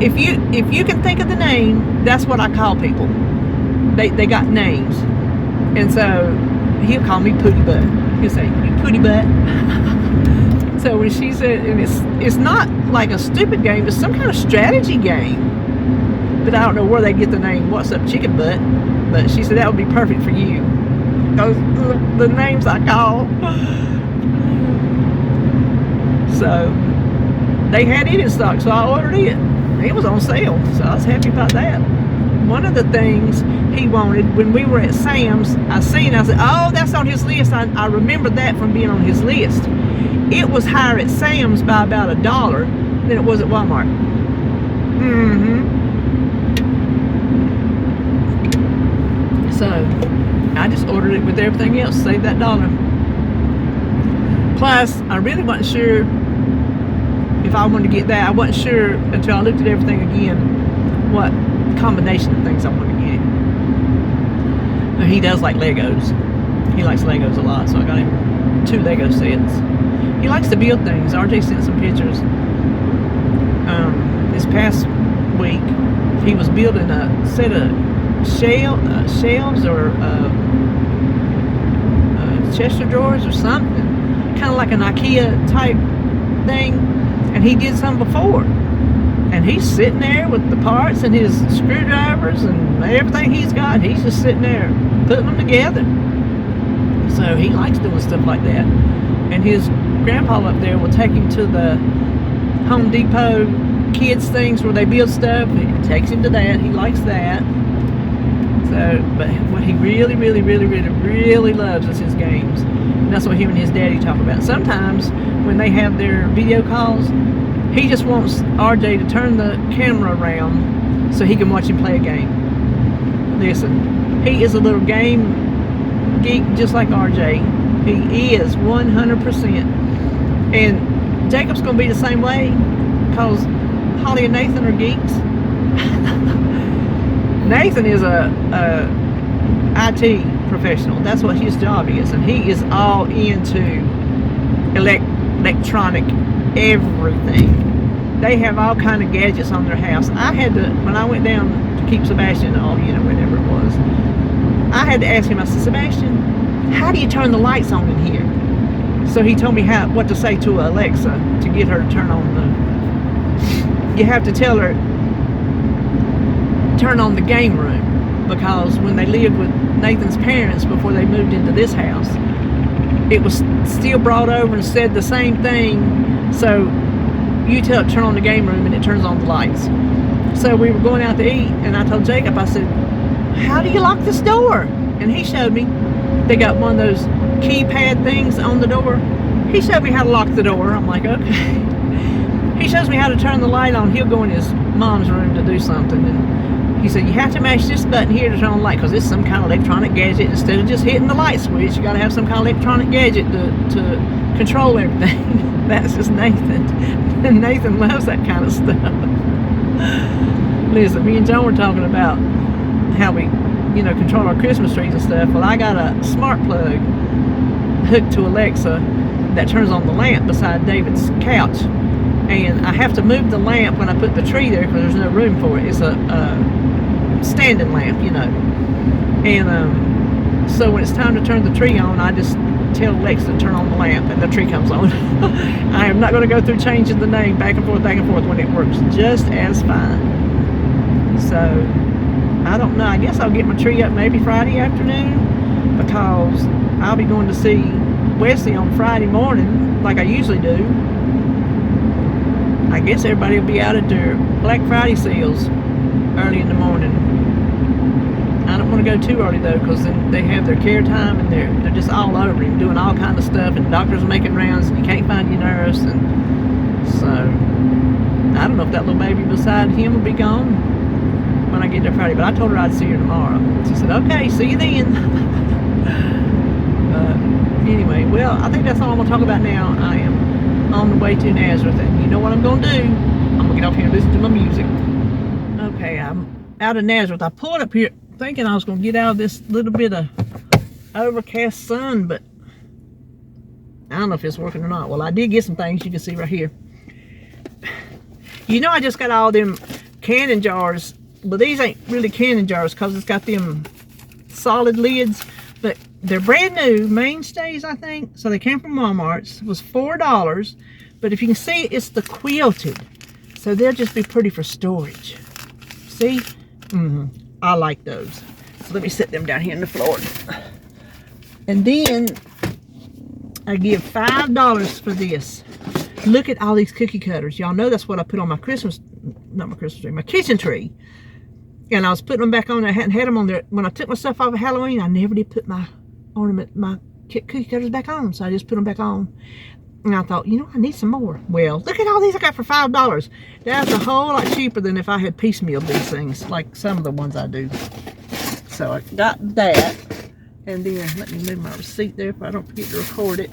If you can think of the name, that's what I call people. They got names, and so he'll call me Pooty Butt. He'll say, "You Pooty Butt." So when she said, and it's not like a stupid game, it's some kind of strategy game. But I don't know where they get the name What's Up Chicken Butt. But she said that would be perfect for you. Those the names I call. So they had it in stock, so I ordered it. It was on sale, so I was happy about that. One of the things he wanted when we were at Sam's, I said, oh, that's on his list. I remembered that from being on his list. It was higher at Sam's by about $1 than it was at Walmart. So I just ordered it with everything else, saved that $1. Plus, I really wasn't sure if I wanted to get that. I wasn't sure until I looked at everything again what combination of things I wanted to get. But he does like Legos. He likes Legos a lot, so I got him 2 Lego sets. He likes to build things. RJ sent some pictures. This past week, he was building a set of shelves or Chester drawers or something, kind of like an IKEA type thing, and he did some before, and he's sitting there with the parts and his screwdrivers and everything he's got. He's just sitting there putting them together. So he likes doing stuff like that, and his grandpa up there will take him to the Home Depot kids things where they build stuff. He takes him to that. He likes that. So, but what he really loves is his games. And that's what him and his daddy talk about. Sometimes when they have their video calls, he just wants RJ to turn the camera around so he can watch him play a game. Listen, he is a little game geek just like RJ. He is 100%. And Jacob's going to be the same way, because Holly and Nathan are geeks. Nathan is a IT professional. That's what his job is, and he is all into electronic everything. They have all kind of gadgets on their house. I had to, when I went down to keep Sebastian, whenever it was, I had to ask him. I said, Sebastian, how do you turn the lights on in here? So he told me what to say to Alexa to get her to turn on you have to tell her, turn on the game room, because when they lived with Nathan's parents before they moved into this house, it was still brought over and said the same thing. So you tell it to turn on the game room and it turns on the lights. So we were going out to eat, and I told Jacob, I said, how do you lock this door? And he showed me. They got one of those keypad things on the door. He showed me how to lock the door. I'm like, okay. He shows me how to turn the light on. He'll go in his mom's room to do something, and he said, you have to mash this button here to turn on the light, because it's some kind of electronic gadget. Instead of just hitting the light switch, you got to have some kind of electronic gadget to control everything. That's just Nathan. And Nathan loves that kind of stuff. Listen, me and John were talking about how we, control our Christmas trees and stuff. Well, I got a smart plug hooked to Alexa that turns on the lamp beside David's couch. And I have to move the lamp when I put the tree there, because there's no room for it. It's a standing lamp, And so when it's time to turn the tree on, I just tell Alexa to turn on the lamp, and the tree comes on. I am not going to go through changing the name back and forth when it works just as fine. So, I don't know. I guess I'll get my tree up maybe Friday afternoon, because I'll be going to see Wesley on Friday morning like I usually do. I guess everybody will be out at their Black Friday sales early in the morning. I don't want to go too early though, because then they have their care time, and they're just all over him doing all kind of stuff, and doctors are making rounds, and you can't find your nurse, and so I don't know if that little baby beside him will be gone when I get there Friday. But I told her I'd see her tomorrow. She said, "Okay, see you then." Anyway, well, I think that's all I'm gonna talk about now. I am on the way to Nazareth, and you know what I'm gonna do? I'm gonna get off here and listen to my music. Okay, I'm out of Nazareth. I pulled up here thinking I was gonna get out of this little bit of overcast sun, but I don't know if it's working or not. Well, I did get some things you can see right here. I just got all them canning jars, but these ain't really canning jars, because it's got them solid lids, but they're brand new mainstays, I think. So they came from Walmart's. It was $4, but if you can see, it's the quilted, so they'll just be pretty for storage. See? I like those. So let me set them down here on the floor. And then I give $5 for this. Look at all these cookie cutters. Y'all know that's what I put on my my kitchen tree. And I was putting them back on. I hadn't had them on there. When I took my stuff off of Halloween, I never did put my cookie cutters back on. So I just put them back on. And I thought, I need some more. Well, look at all these I got for $5. That's a whole lot cheaper than if I had piecemealed these things, like some of the ones I do. So I got that. And then let me move my receipt there if I don't forget to record it.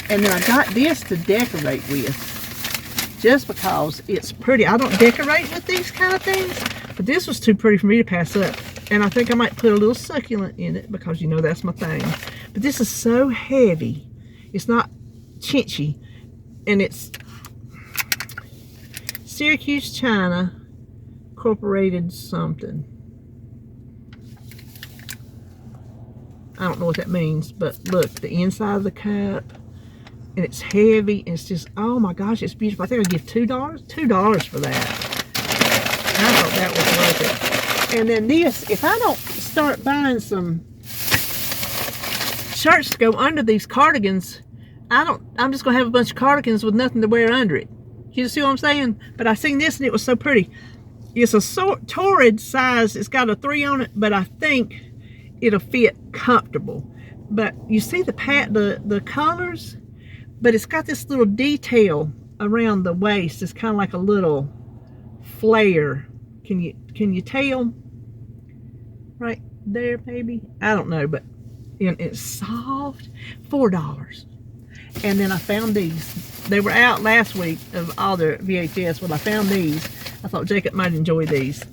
And then I got this to decorate with, just because it's pretty. I don't decorate with these kind of things, but this was too pretty for me to pass up. And I think I might put a little succulent in it, because you know that's my thing. But this is so heavy. It's not chinchy. And it's Syracuse China Incorporated something. I don't know what that means, but look, the inside of the cup, and it's heavy, and it's just, oh my gosh, it's beautiful. I think I'll give $2 for that. And I thought that was worth it. And then this, if I don't start buying some shirts to go under these cardigans, I'm just gonna have a bunch of cardigans with nothing to wear under it. You see what I'm saying? But I seen this and it was so pretty. It's a torrid size. It's got a 3 on it, but I think it'll fit comfortable. But you see the colors, but it's got this little detail around the waist. It's kind of like a little flare. Can you tell? Right there, maybe? I don't know, but it's soft. $4. And then I found these. They were out last week of all their VHS. Well, I found these. I thought Jacob might enjoy these.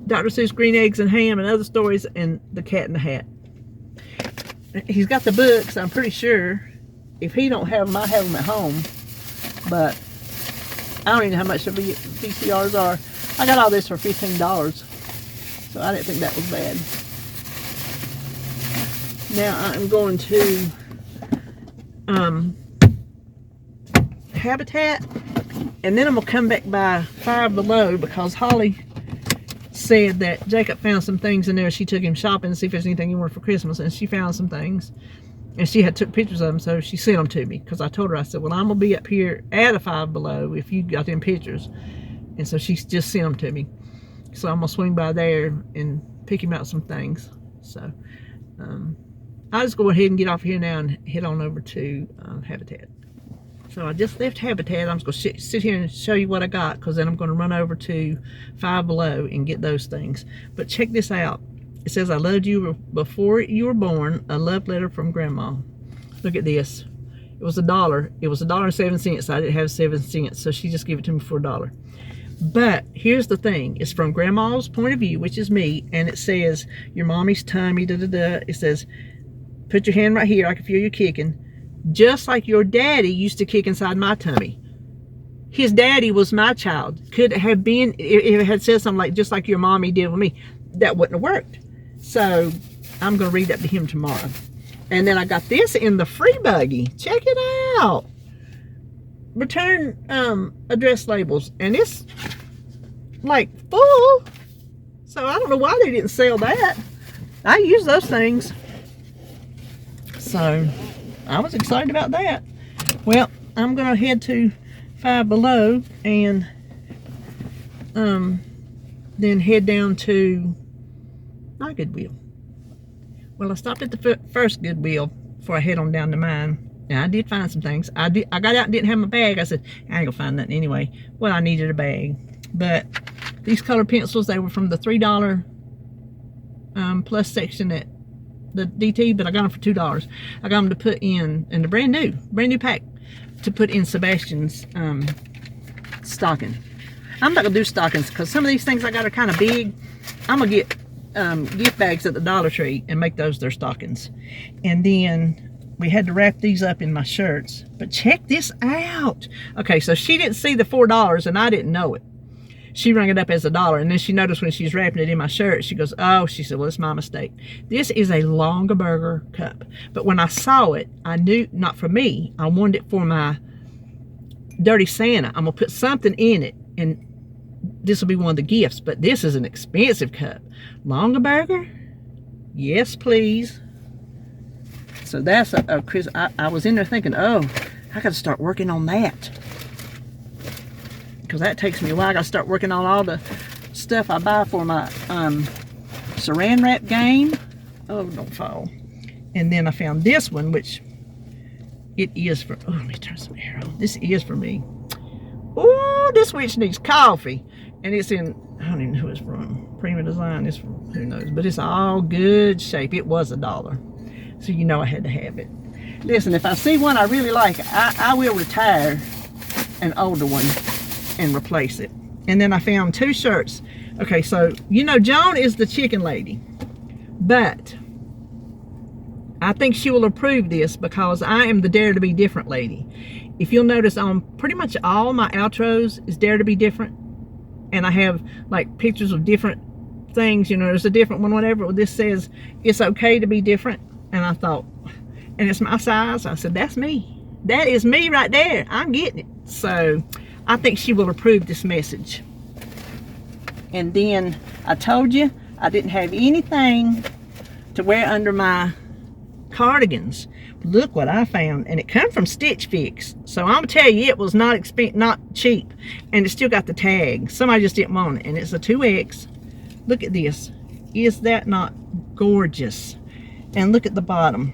Dr. Seuss Green Eggs and Ham and Other Stories, and The Cat in the Hat. He's got the books, I'm pretty sure. If he don't have them, I have them at home. But I don't even know how much the VCRs are. I got all this for $15. So I didn't think that was bad. Now I'm going to Habitat, and then I'm gonna come back by Five Below, because Holly said that Jacob found some things in there. She took him shopping to see if there's anything he wanted for Christmas, and she found some things, and she had took pictures of them, so she sent them to me, because I told her, I said, well, I'm gonna be up here at a Five Below if you got them pictures. And so she just sent them to me, so I'm gonna swing by there and pick him out some things. So I'll just go ahead and get off here now and head on over to Habitat. So I just left Habitat. I'm just going to sit here and show you what I got, because then I'm going to run over to Five Below and get those things. But check this out. It says, I loved you before you were born, a love letter from Grandma. Look at this. It was $1. It was $1.07. I didn't have 7 cents, so she just gave it to me for $1. But here's the thing. It's from Grandma's point of view, which is me, and it says, your mommy's tummy, da-da-da. It says, put your hand right here. I can feel you kicking. Just like your daddy used to kick inside my tummy. His daddy was my child. Could it have been, if it had said something like, just like your mommy did with me, that wouldn't have worked. So I'm going to read that to him tomorrow. And then I got this in the free buggy. Check it out. Return address labels. And it's like full. So I don't know why they didn't sell that. I use those things. So I was excited about that. Well, I'm going to head to Five Below and then head down to my Goodwill. Well, I stopped at the first Goodwill before I head on down to mine. Now, I did find some things. I got out and didn't have my bag. I said, I ain't gonna find nothing anyway. Well, I needed a bag. But these color pencils, they were from the $3 plus section at the DT, but I got them for $2. I got them to put in the brand new pack, to put in Sebastian's stocking. I'm not gonna do stockings because some of these things I got are kind of big. I'm gonna get gift bags at the Dollar Tree and make those their stockings. And then we had to wrap these up in my shirts. But check this out. Okay, so she didn't see the $4 and I didn't know it. She rang it up as $1, and then she noticed when she was wrapping it in my shirt, she goes, oh, she said, well, it's my mistake. This is a Longaberger cup. But when I saw it, I knew, not for me, I wanted it for my Dirty Santa. I'm gonna put something in it, and this will be one of the gifts, but this is an expensive cup. Longaberger? Yes, please. So that's a Chris. I was in there thinking, oh, I gotta start working on that. Because that takes me a while. I gotta start working on all the stuff I buy for my saran wrap game. Oh, don't fall. And then I found this one, which it is for, oh, let me turn some air on. This is for me. Oh, this witch needs coffee. And it's in, I don't even know who it's from. Prima Design. It's from who knows, but it's all good shape. It was $1, so you know I had to have it. Listen, if I see one I really like, I will retire an older one and replace it. And then I found 2 shirts. Okay, so you know Joan is the chicken lady, but I think she will approve this because I am the Dare to Be Different lady. If you'll notice, on pretty much all my outros is Dare to Be Different, and I have like pictures of different things. You know, there's a different one, whatever. This says it's okay to be different, and I thought, and it's my size. I said, that's me. That is me right there. I'm getting it. So I think she will approve this message. And then I told you I didn't have anything to wear under my cardigans. Look what I found, and it come from Stitch Fix. So I'm gonna tell you, it was not cheap, and it still got the tag. Somebody just didn't want it, and it's a 2X. Look at this. Is that not gorgeous? And look at the bottom.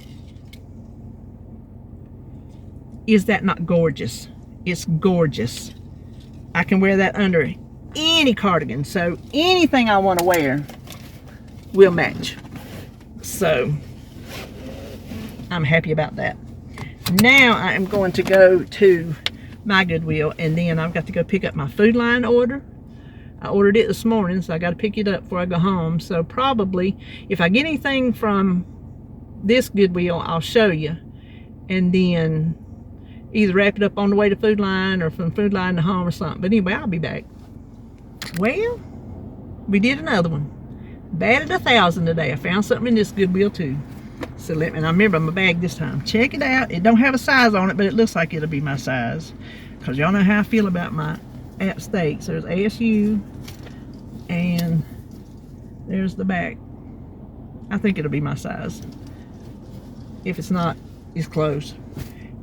Is that not gorgeous? It's gorgeous. I can wear that under any cardigan, so anything I want to wear will match. So I'm happy about that. Now I am going to go to my Goodwill, and then I've got to go pick up my Food Line order. I ordered it this morning, so I got to pick it up before I go home. So probably if I get anything from this Goodwill, I'll show you, and then either wrap it up on the way to Food Line or from Food Line to home or something. But anyway, I'll be back. Well, we did another one. Batted 1,000 today. I found something in this Goodwill too. So let me, and I remember my bag this time. Check it out. It don't have a size on it, but it looks like it'll be my size. Because y'all know how I feel about my app steaks. There's ASU, and there's the back. I think it'll be my size. If it's not, it's close.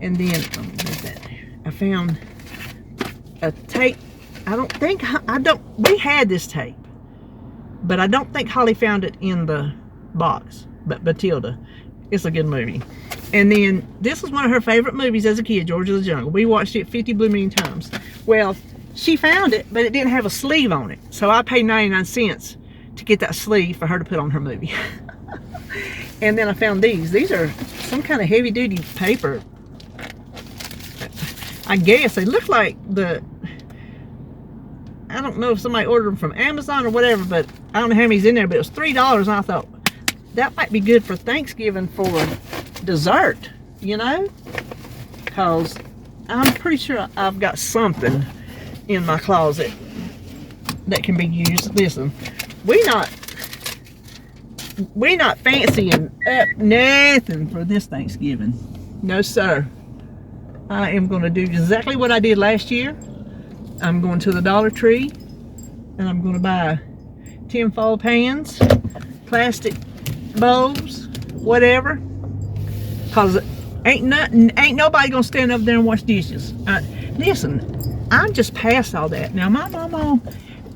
And then I found a tape. We had this tape, but I don't think Holly found it in the box. But Matilda, it's a good movie. And then this was one of her favorite movies as a kid, George of the Jungle. We watched it 50 blue million times. Well, she found it, but it didn't have a sleeve on it. So I paid 99 cents to get that sleeve for her to put on her movie. And then I found these. These are some kind of heavy duty paper. I guess they look like I don't know if somebody ordered them from Amazon or whatever, but I don't know how many's in there, but it was $3, and I thought that might be good for Thanksgiving for dessert, you know? Because I'm pretty sure I've got something in my closet that can be used. Listen, we not fancying up nothing for this Thanksgiving. No, sir. I am going to do exactly what I did last year. I'm going to the Dollar Tree, and I'm going to buy tinfoil pans, plastic bowls, whatever. Cause ain't nobody gonna stand up there and wash dishes. Listen, I'm just past all that. Now my mama,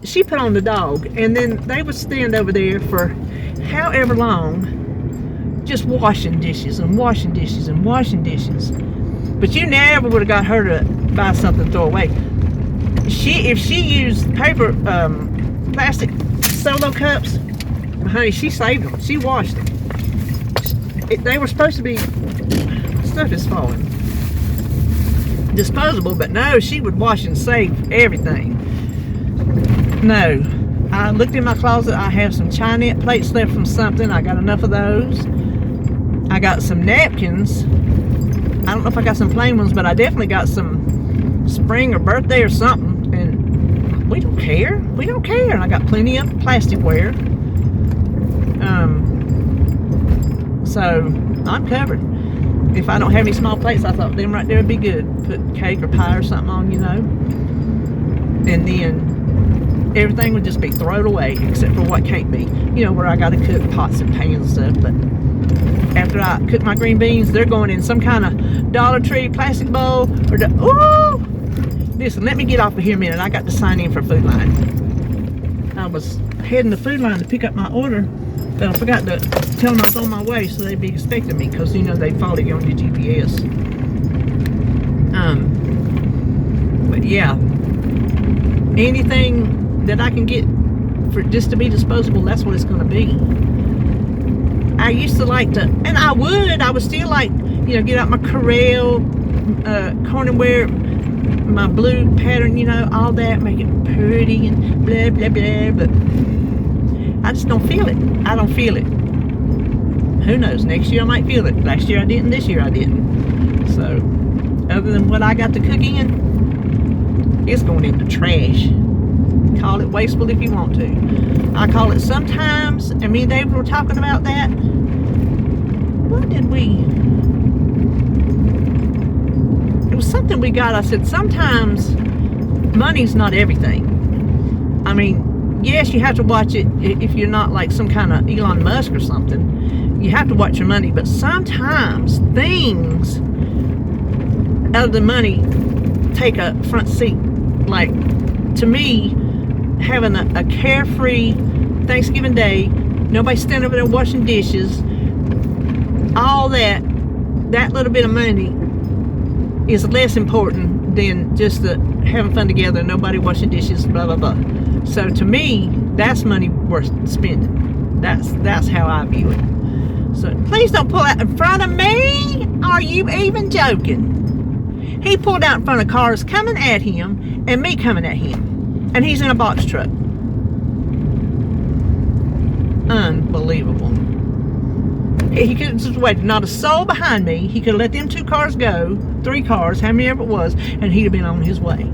she put on the dog, and then they would stand over there for however long, just washing dishes and washing dishes and washing dishes. But you never would have got her to buy something to throw away. If she used paper, plastic Solo cups, honey, she saved them. She washed them. They were supposed to be, stuff is falling, disposable, but no, she would wash and save everything. No, I looked in my closet. I have some Chinese plates left from something. I got enough of those. I got some napkins. I don't know if I got some plain ones, but I definitely got some spring or birthday or something, and we don't care. We don't care. And I got plenty of plasticware. So I'm covered. If I don't have any small plates, I thought them right there would be good. Put cake or pie or something on, you know. And then everything would just be thrown away except for what can't be. You know, where I got to cook pots and pans and stuff. But after I cook my green beans, they're going in some kind of Dollar Tree plastic bowl. Ooh! Listen, let me get off of here a minute. I got to sign in for Food Line. I was heading to Food Line to pick up my order, but I forgot to tell them I was on my way, so they'd be expecting me, because you know they follow you on your GPS. But yeah, anything that I can get for it just to be disposable, that's what it's going to be. I used to like to, and I would still like, you know, get out my Corel, Cornware, my blue pattern, you know, all that, make it pretty and blah, blah, blah, but I just don't feel it. I don't feel it. Who knows? Next year I might feel it. Last year I didn't, this year I didn't. So, other than what I got to cook in, it's going into trash. Call it wasteful if you want to. I call it sometimes, and me and David were talking about that. What did we? It was something we got. I said, sometimes money's not everything. I mean, yes, you have to watch it if you're not like some kind of Elon Musk or something. You have to watch your money, but sometimes things other than money take a front seat. Like, to me, having a carefree Thanksgiving Day, nobody standing over there washing dishes, all that little bit of money is less important than just the having fun together, nobody washing dishes, blah, blah, blah. So to me, that's money worth spending. That's how I view it. So please don't pull out in front of me. Are you even joking? He pulled out in front of cars coming at him and me coming at him. And he's in a box truck. Unbelievable. He could have just waited. Not a soul behind me. He could have let them 2 cars go, 3 cars, how many ever it was, and he'd have been on his way.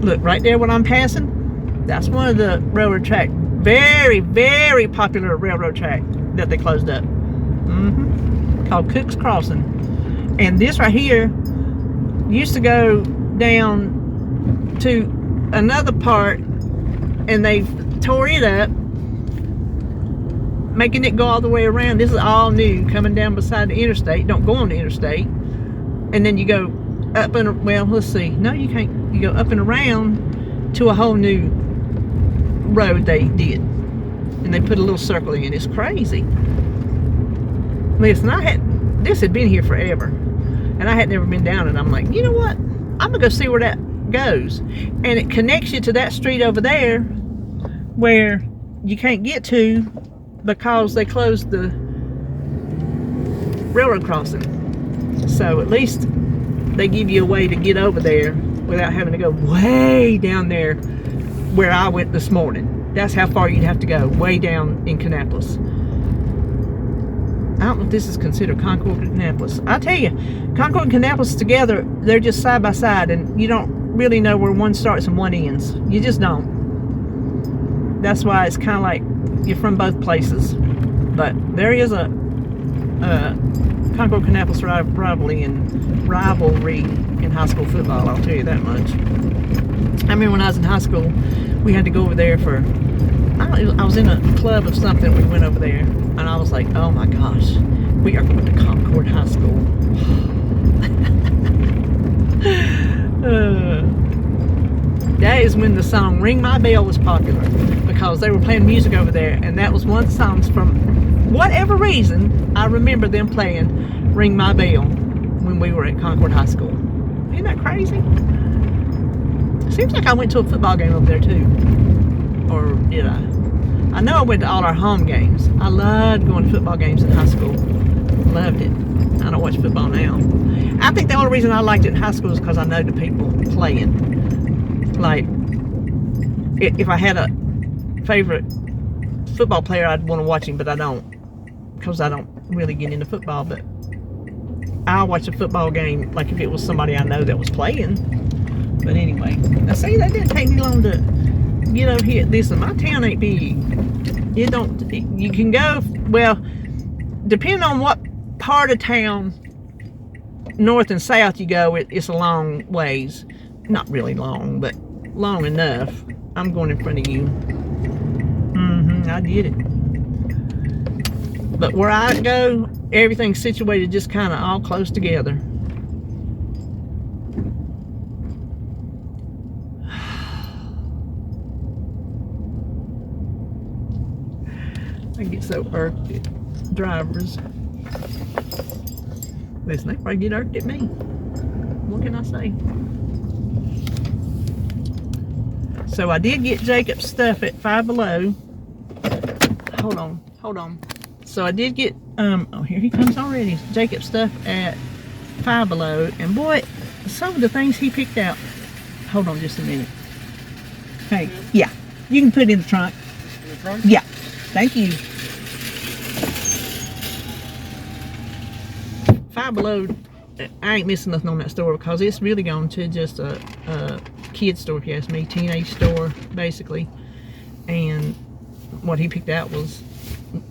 Look, right there what I'm passing, that's one of the railroad track, very, very popular railroad track that they closed up. Called Cook's Crossing. And this right here used to go down to another part, and they tore it up, making it go all the way around. This is all new, coming down beside the interstate. Don't go on the interstate. And then you go up and, well, let's see. No, you can't. You go up and around to a whole new road they did. And they put a little circle in. It's crazy. Listen, this had been here forever. And I had never been down it. I'm like, you know what? I'm going to go see where that goes. And it connects you to that street over there where you can't get to because they closed the railroad crossing. So at least they give you a way to get over there without having to go way down there where I went this morning. That's how far you'd have to go, way down in Kannapolis. I don't know if this is considered Concord and Kannapolis. I'll tell you, Concord and Kannapolis together, they're just side by side, and you don't really know where one starts and one ends. You just don't. That's why it's kind of like you're from both places. But there is a Concord-Kannapolis rivalry in high school football, I'll tell you that much. I remember when I was in high school, we had to go over there for, I was in a club of something, we went over there, and I was like, oh my gosh, we are going to Concord High School. That is when the song Ring My Bell was popular, because they were playing music over there, and that was one of the songs from whatever reason, I remember them playing Ring My Bell when we were at Concord High School. Isn't that crazy? Seems like I went to a football game over there too. Or did I? I know I went to all our home games. I loved going to football games in high school. Loved it. I don't watch football now. I think the only reason I liked it in high school is because I know the people playing. Like, if I had a favorite football player, I'd want to watch him, but I don't. Because I don't really get into football, but I'll watch a football game like if it was somebody I know that was playing. But anyway, now see, that didn't take me long to get over here. Listen, my town ain't big. You can go, well, depending on what part of town, north and south you go, it's a long ways. Not really long, but long enough. I'm going in front of you. I did it. But where I go, everything's situated just kind of all close together. I get so irked at drivers. Listen, they probably get irked at me. What can I say? So I did get Jacob's stuff at Five Below. Hold on. So I did get, oh, here he comes already. Jacob's stuff at Five Below. And boy, some of the things he picked out. Hold on just a minute. Hey, yeah, you can put it in the trunk. In the trunk? Yeah, thank you. Five Below, I ain't missing nothing on that store because it's really gone to just a kid store, if you ask me, teenage store, basically. And what he picked out was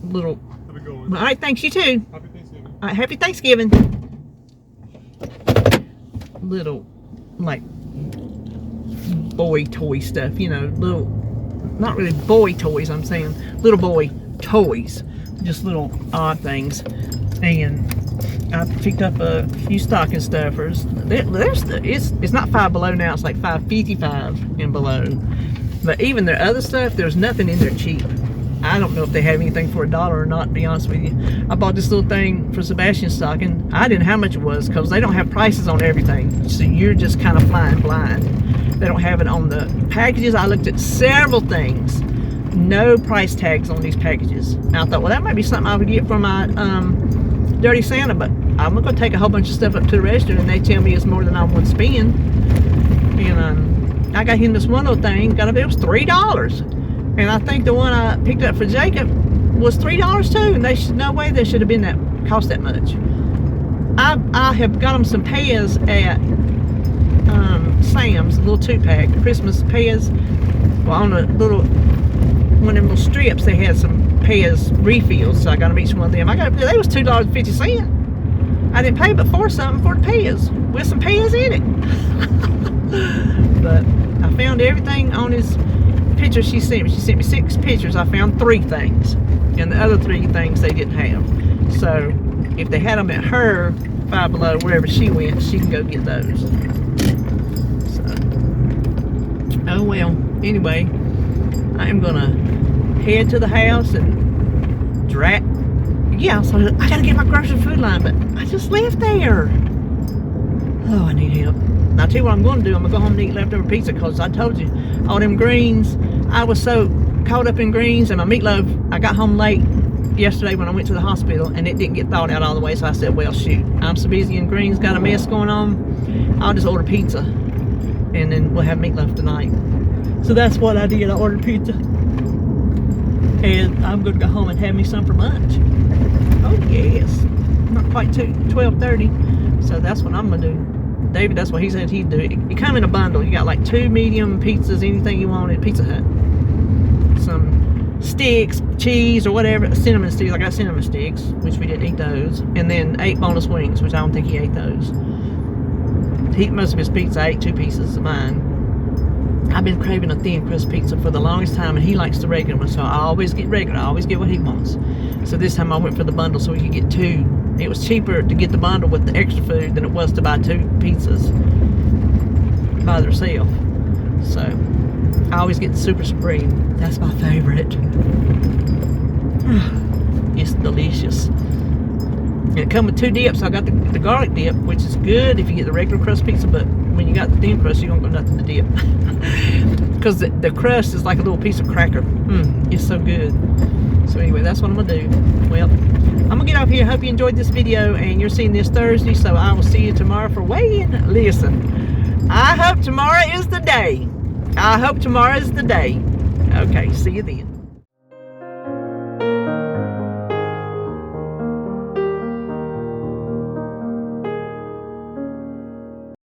little. Have a good one. All right, thanks, you too. Happy Thanksgiving. All right, happy Thanksgiving. Little, like, boy toy stuff, you know, little, not really boy toys, I'm saying little boy toys, just little odd things. And I picked up a few stocking stuffers. It's not Five Below now, it's like $5.55 and below. But even their other stuff, there's nothing in there cheap. I don't know if they have anything for $1 or not, to be honest with you. I bought this little thing for Sebastian's stocking. I didn't know how much it was because they don't have prices on everything. So you're just kind of flying blind. They don't have it on the packages. I looked at several things. No price tags on these packages. And I thought, well, that might be something I would get for my Dirty Santa, but I'm going to take a whole bunch of stuff up to the register and they tell me it's more than I would spend. And I got him this one little thing. It was $3. And I think the one I picked up for Jacob was $3 too. And no way they should have been cost that much. I have got them some payas at Sam's, a little 2-pack, Christmas payas. Well, on a little, one of them little strips, they had some payas refills, so I got them each one of them. They was $2.50. I didn't pay but $4 something for the payas, with some payas in it. But I found everything on his pictures she sent me. She sent me 6 pictures. I found 3 things, and the other 3 things they didn't have. So if they had them at her Five Below, wherever she went, she can go get those. So, oh well. Anyway, I am gonna head to the house and so I gotta get my grocery food line, but I just left there. Oh, I need help. Now, I'll tell you what I'm going to do. I'm going to go home and eat leftover pizza because I told you, all them greens, I was so caught up in greens and my meatloaf. I got home late yesterday when I went to the hospital and it didn't get thawed out all the way, so I said, well, shoot, I'm so busy in greens, got a mess going on, I'll just order pizza and then we'll have meatloaf tonight. So that's what I did. I ordered pizza and I'm going to go home and have me some for lunch. Oh yes, not quite 12:30, so that's what I'm going to do. David, that's what he said he'd do. It come in a bundle. You got like 2 medium pizzas, anything you want at Pizza Hut. Some sticks, cheese or whatever, cinnamon sticks. I got cinnamon sticks, which we didn't eat those. And then 8 boneless wings, which I don't think he ate those. Most of his pizza, I ate 2 pieces of mine. I've been craving a thin crust pizza for the longest time, and he likes the regular one, so I always get regular. I always get what he wants. So this time I went for the bundle so we could get 2. It was cheaper to get the bundle with the extra food than it was to buy 2 pizzas by themselves. So I always get the Super Supreme. That's my favorite. It's delicious. And it comes with 2 dips. I got the garlic dip, which is good if you get the regular crust pizza, but when you got the thin crust, you don't got nothing to dip. Because the crust is like a little piece of cracker. It's so good. So anyway, that's what I'm going to do. Well, I'm going to get off here. Hope you enjoyed this video, and you're seeing this Thursday, so I will see you tomorrow for weigh-in. Listen, I hope tomorrow is the day. I hope tomorrow is the day. Okay, see you then.